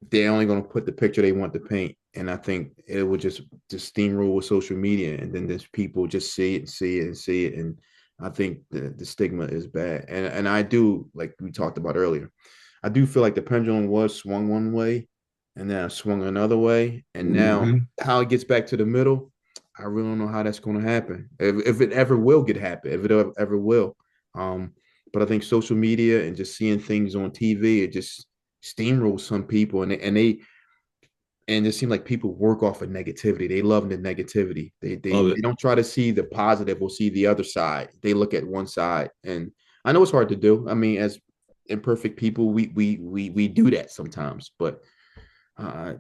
they're only going to put the picture they want to paint. And I think it would just steamroll with social media, and then there's people just see it and see it and see it. And I think the stigma is bad. And I do, like we talked about earlier, I do feel like the pendulum was swung one way, and then I swung another way, and now Mm-hmm. how it gets back to the middle, I really don't know how that's going to happen. If it ever will get happen, if it ever will. Um, but I think social media and just seeing things on TV, it just steamrolls some people, and it seems like people work off of negativity. They love the negativity. Love They it. don't try to see the positive or see the other side. They look at one side, and I know it's hard to do. I mean, as imperfect people, we do that sometimes, but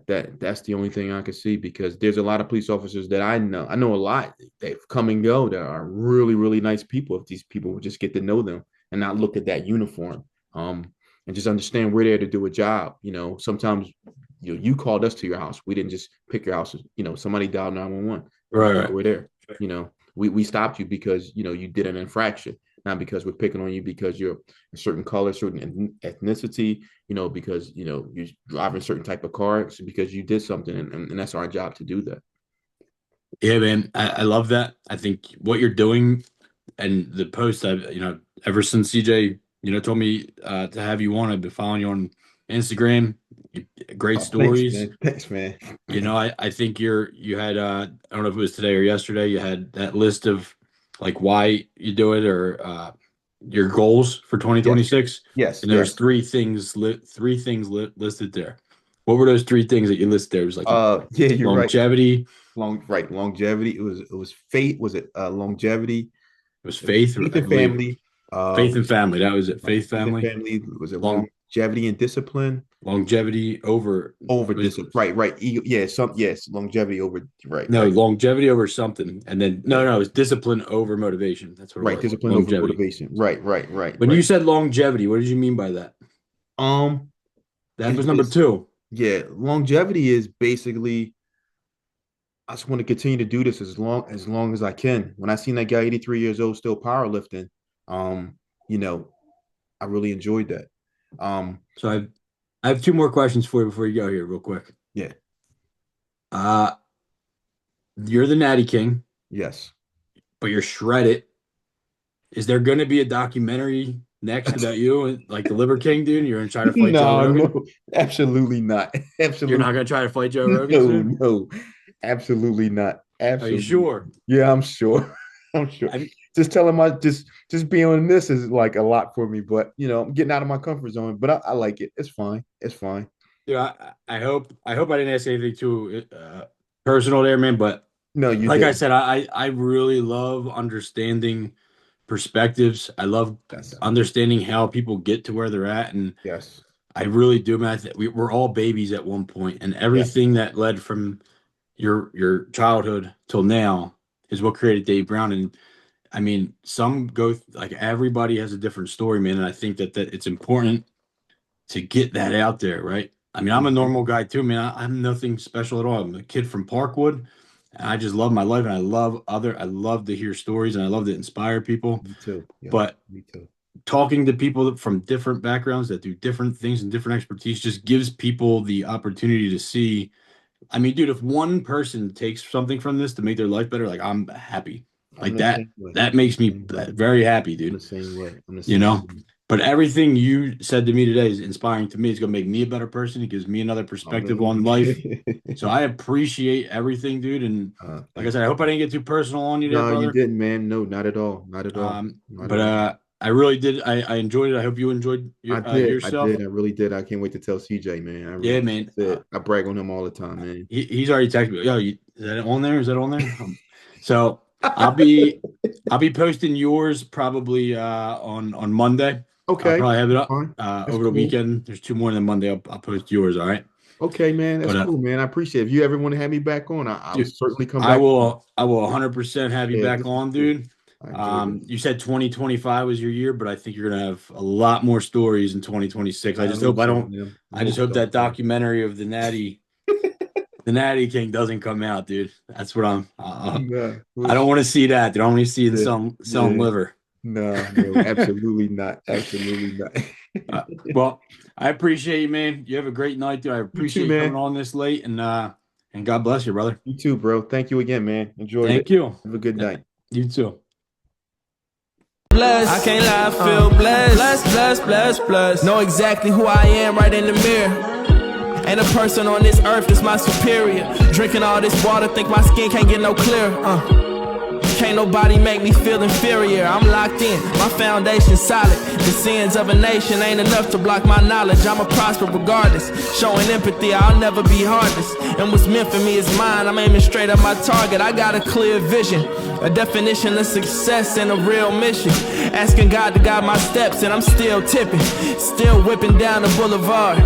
that's the only thing I can see, because there's a lot of police officers that I know. I know a lot. They've come and go. That are really, really nice people. If these people would just get to know them and not look at that uniform, and just understand we're there to do a job. Sometimes you called us to your house. We didn't just pick your house. Somebody dialed 911. Right. We're there. We stopped you because you did an infraction, not because we're picking on you because you're a certain color, certain ethnicity, because you're driving a certain type of car. It's because you did something, and that's our job to do that. Yeah, man. I love that. I think what you're doing and the post I've, ever since CJ, told me to have you on, I've been following you on Instagram. Great Oh, thanks, stories. man. Thanks, man. I think you had I don't know if it was today or yesterday, you had that list of like why you do it, or your goals for Yes, 2026. yes, And there was yes. listed there. What were those three things that you listed there? It was like Yeah, you're right. longevity, Longevity. It was faith. Was it longevity? it was It was faith, faith I and believe. family. Faith and family. That was it. Faith, Faith and family, family. Was it long longevity and discipline? longevity over Over was discipline. Right, right. Yeah, yes, longevity over right, no right. longevity over something. And then Yeah. no, it's discipline over motivation. That's what it Right. was. Discipline over Longevity. motivation. Right, right, right, When you right. said longevity, what did you mean by that? Um, That it's was number just two. yeah, longevity is basically I just want to continue to do this as long as I can. When I seen that guy 83 years old still powerlifting, um, you know, I really enjoyed that. So I have two more questions for you before you go here, real quick. Yeah, Uh, you're the Natty King, yes. but you're shredded. Is there going to be a documentary next about you, like the Liver King, dude? You're going to try to fight Joe No, Rogan? no, absolutely not. You're Absolutely not going to try to fight Joe Rogan no, soon? no, absolutely not. Are you Absolutely. sure? Yeah, I'm sure. I'm sure. I Just telling my just being on this is like a lot for me, but I'm getting out of my comfort zone. But I like it. It's fine. It's fine. Yeah, I hope I didn't ask anything too personal there, man. But No, you like I did. said, I really love understanding perspectives. I love Yes. understanding how people get to where they're at, and Yes. I really do, man. We're all babies at one point, and Yes. everything that led from your childhood till now is what created Dave Brown. And I mean, some go like everybody has a different story, man. And I think that it's important to get that out there, right? I mean, I'm a Mhm. normal guy too, man. I'm nothing special at all. I'm a kid from Parkwood, and I just love my life, and I love to hear stories, and I love to inspire people. Me too. Yeah. But Me too. talking to people from different backgrounds that do different things and different expertise just gives people the opportunity to see. I mean, dude, if one person takes something from this to make their life better, like I'm happy. I'm Like the that, same way. that makes me Same way. very happy, I'm dude. the same way. I'm the You same know? way. But everything you said to me today is inspiring to me. It's gonna make me a better person. It gives me another Oh perspective man. on life. So I appreciate everything, dude. And like I Thank said, I you. hope I didn't get too personal on you there, No, you brother. didn't, man. No, not at all. Not at all. Not But at all. I really did. I enjoyed it. I hope you enjoyed I did. I yourself. did. I really did. I can't wait to tell CJ, man. I Yeah, really man. did. I brag on him all the time, man. He's already texted me. Yo, is that on there? Is that on there? So I'll be posting yours probably on Monday. I'll Okay. probably have it That's up fine. That's over the cool. weekend. There's two more than Monday. I'll post yours. All right. Okay, man. That's But cool, man. I appreciate it. If you ever want to have me back on, I'll dude, certainly come I back on. will I will 100% have you Yeah, back this is on, cool. dude. I enjoyed it. You said 2025 was your year, but I think you're gonna have a lot more stories in 2026. I hope so, man. I just Hope hope so, that man. documentary of the Natty King doesn't come out, dude. That's what No, I don't want to see that. Dude. I don't want to see the yeah, selling yeah. liver. No, no, absolutely not. Absolutely not. Well, I appreciate you, man. You have a great night, dude. I You too, appreciate you coming man. on this late, and God bless you, brother. You too, bro. Thank you again, man. Enjoyed it. Thank you. Have a good night. You too. Blessed. I can't lie, I feel blessed. Blessed, blessed, blessed, blessed. Know exactly who I am right in the mirror. Ain't a person on this earth that's my superior. Drinking all this water, think my skin can't get no clearer. Can't nobody make me feel inferior. I'm locked in, my foundation solid. The sins of a nation ain't enough to block my knowledge. I'ma prosper regardless. Showing empathy, I'll never be heartless. And what's meant for me is mine. I'm aiming straight at my target. I got a clear vision, a definition of success and a real mission. Asking God to guide my steps, and I'm still tipping, still whipping down the boulevard.